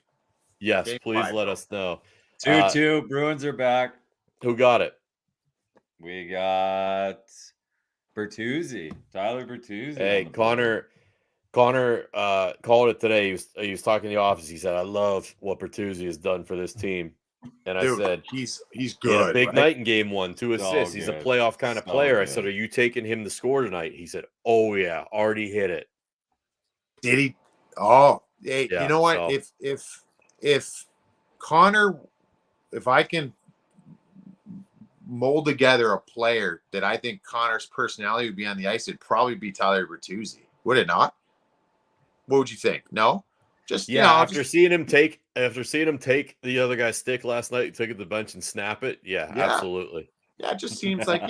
[SPEAKER 2] Yes,
[SPEAKER 3] Game
[SPEAKER 2] please
[SPEAKER 3] 5,
[SPEAKER 2] let
[SPEAKER 3] bro.
[SPEAKER 2] us know.
[SPEAKER 1] 2-2. Bruins are back.
[SPEAKER 2] Who got it?
[SPEAKER 1] We got Bertuzzi. Tyler Bertuzzi.
[SPEAKER 2] Hey, Connor called it today. He was talking in the office. He said, "I love what Bertuzzi has done for this team." And I said,
[SPEAKER 3] he's
[SPEAKER 2] he
[SPEAKER 3] good.
[SPEAKER 2] had a big
[SPEAKER 3] right?
[SPEAKER 2] night in game 1, 2
[SPEAKER 1] So
[SPEAKER 2] assists. He's a
[SPEAKER 1] good.
[SPEAKER 2] playoff kind of
[SPEAKER 1] So
[SPEAKER 2] player. I
[SPEAKER 1] good.
[SPEAKER 2] said, "Are you taking him to score tonight?" He said, "Oh yeah, already hit it."
[SPEAKER 3] Did he? Oh, hey,
[SPEAKER 2] Yeah,
[SPEAKER 3] you know what?
[SPEAKER 2] so-
[SPEAKER 3] If Connor, if I can mold together a player that I think Connor's personality would be on the ice, it'd probably be Tyler Bertuzzi. Would it not? What would you think? No? Just
[SPEAKER 2] after seeing him take the other guy's stick last night, take it to the bench and snap it. Yeah. Absolutely.
[SPEAKER 3] Yeah, it just seems like,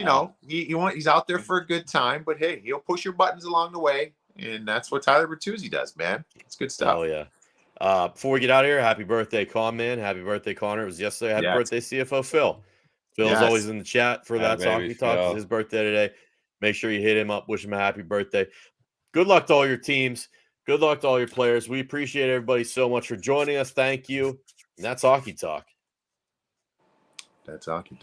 [SPEAKER 3] he's out there for a good time, but hey, he'll push your buttons along the way, and that's what Tyler Bertuzzi does, man. It's good stuff.
[SPEAKER 2] Oh yeah. Before we get out of here, happy birthday, Con Man. Happy birthday, Connor. It was yesterday. Happy birthday, CFO Phil. Phil's always in the chat for That's Hockey Talk. It's his birthday today. Make sure you hit him up. Wish him a happy birthday. Good luck to all your teams. Good luck to all your players. We appreciate everybody so much for joining us. Thank you. And that's Hockey Talk.
[SPEAKER 3] That's Hockey Talk.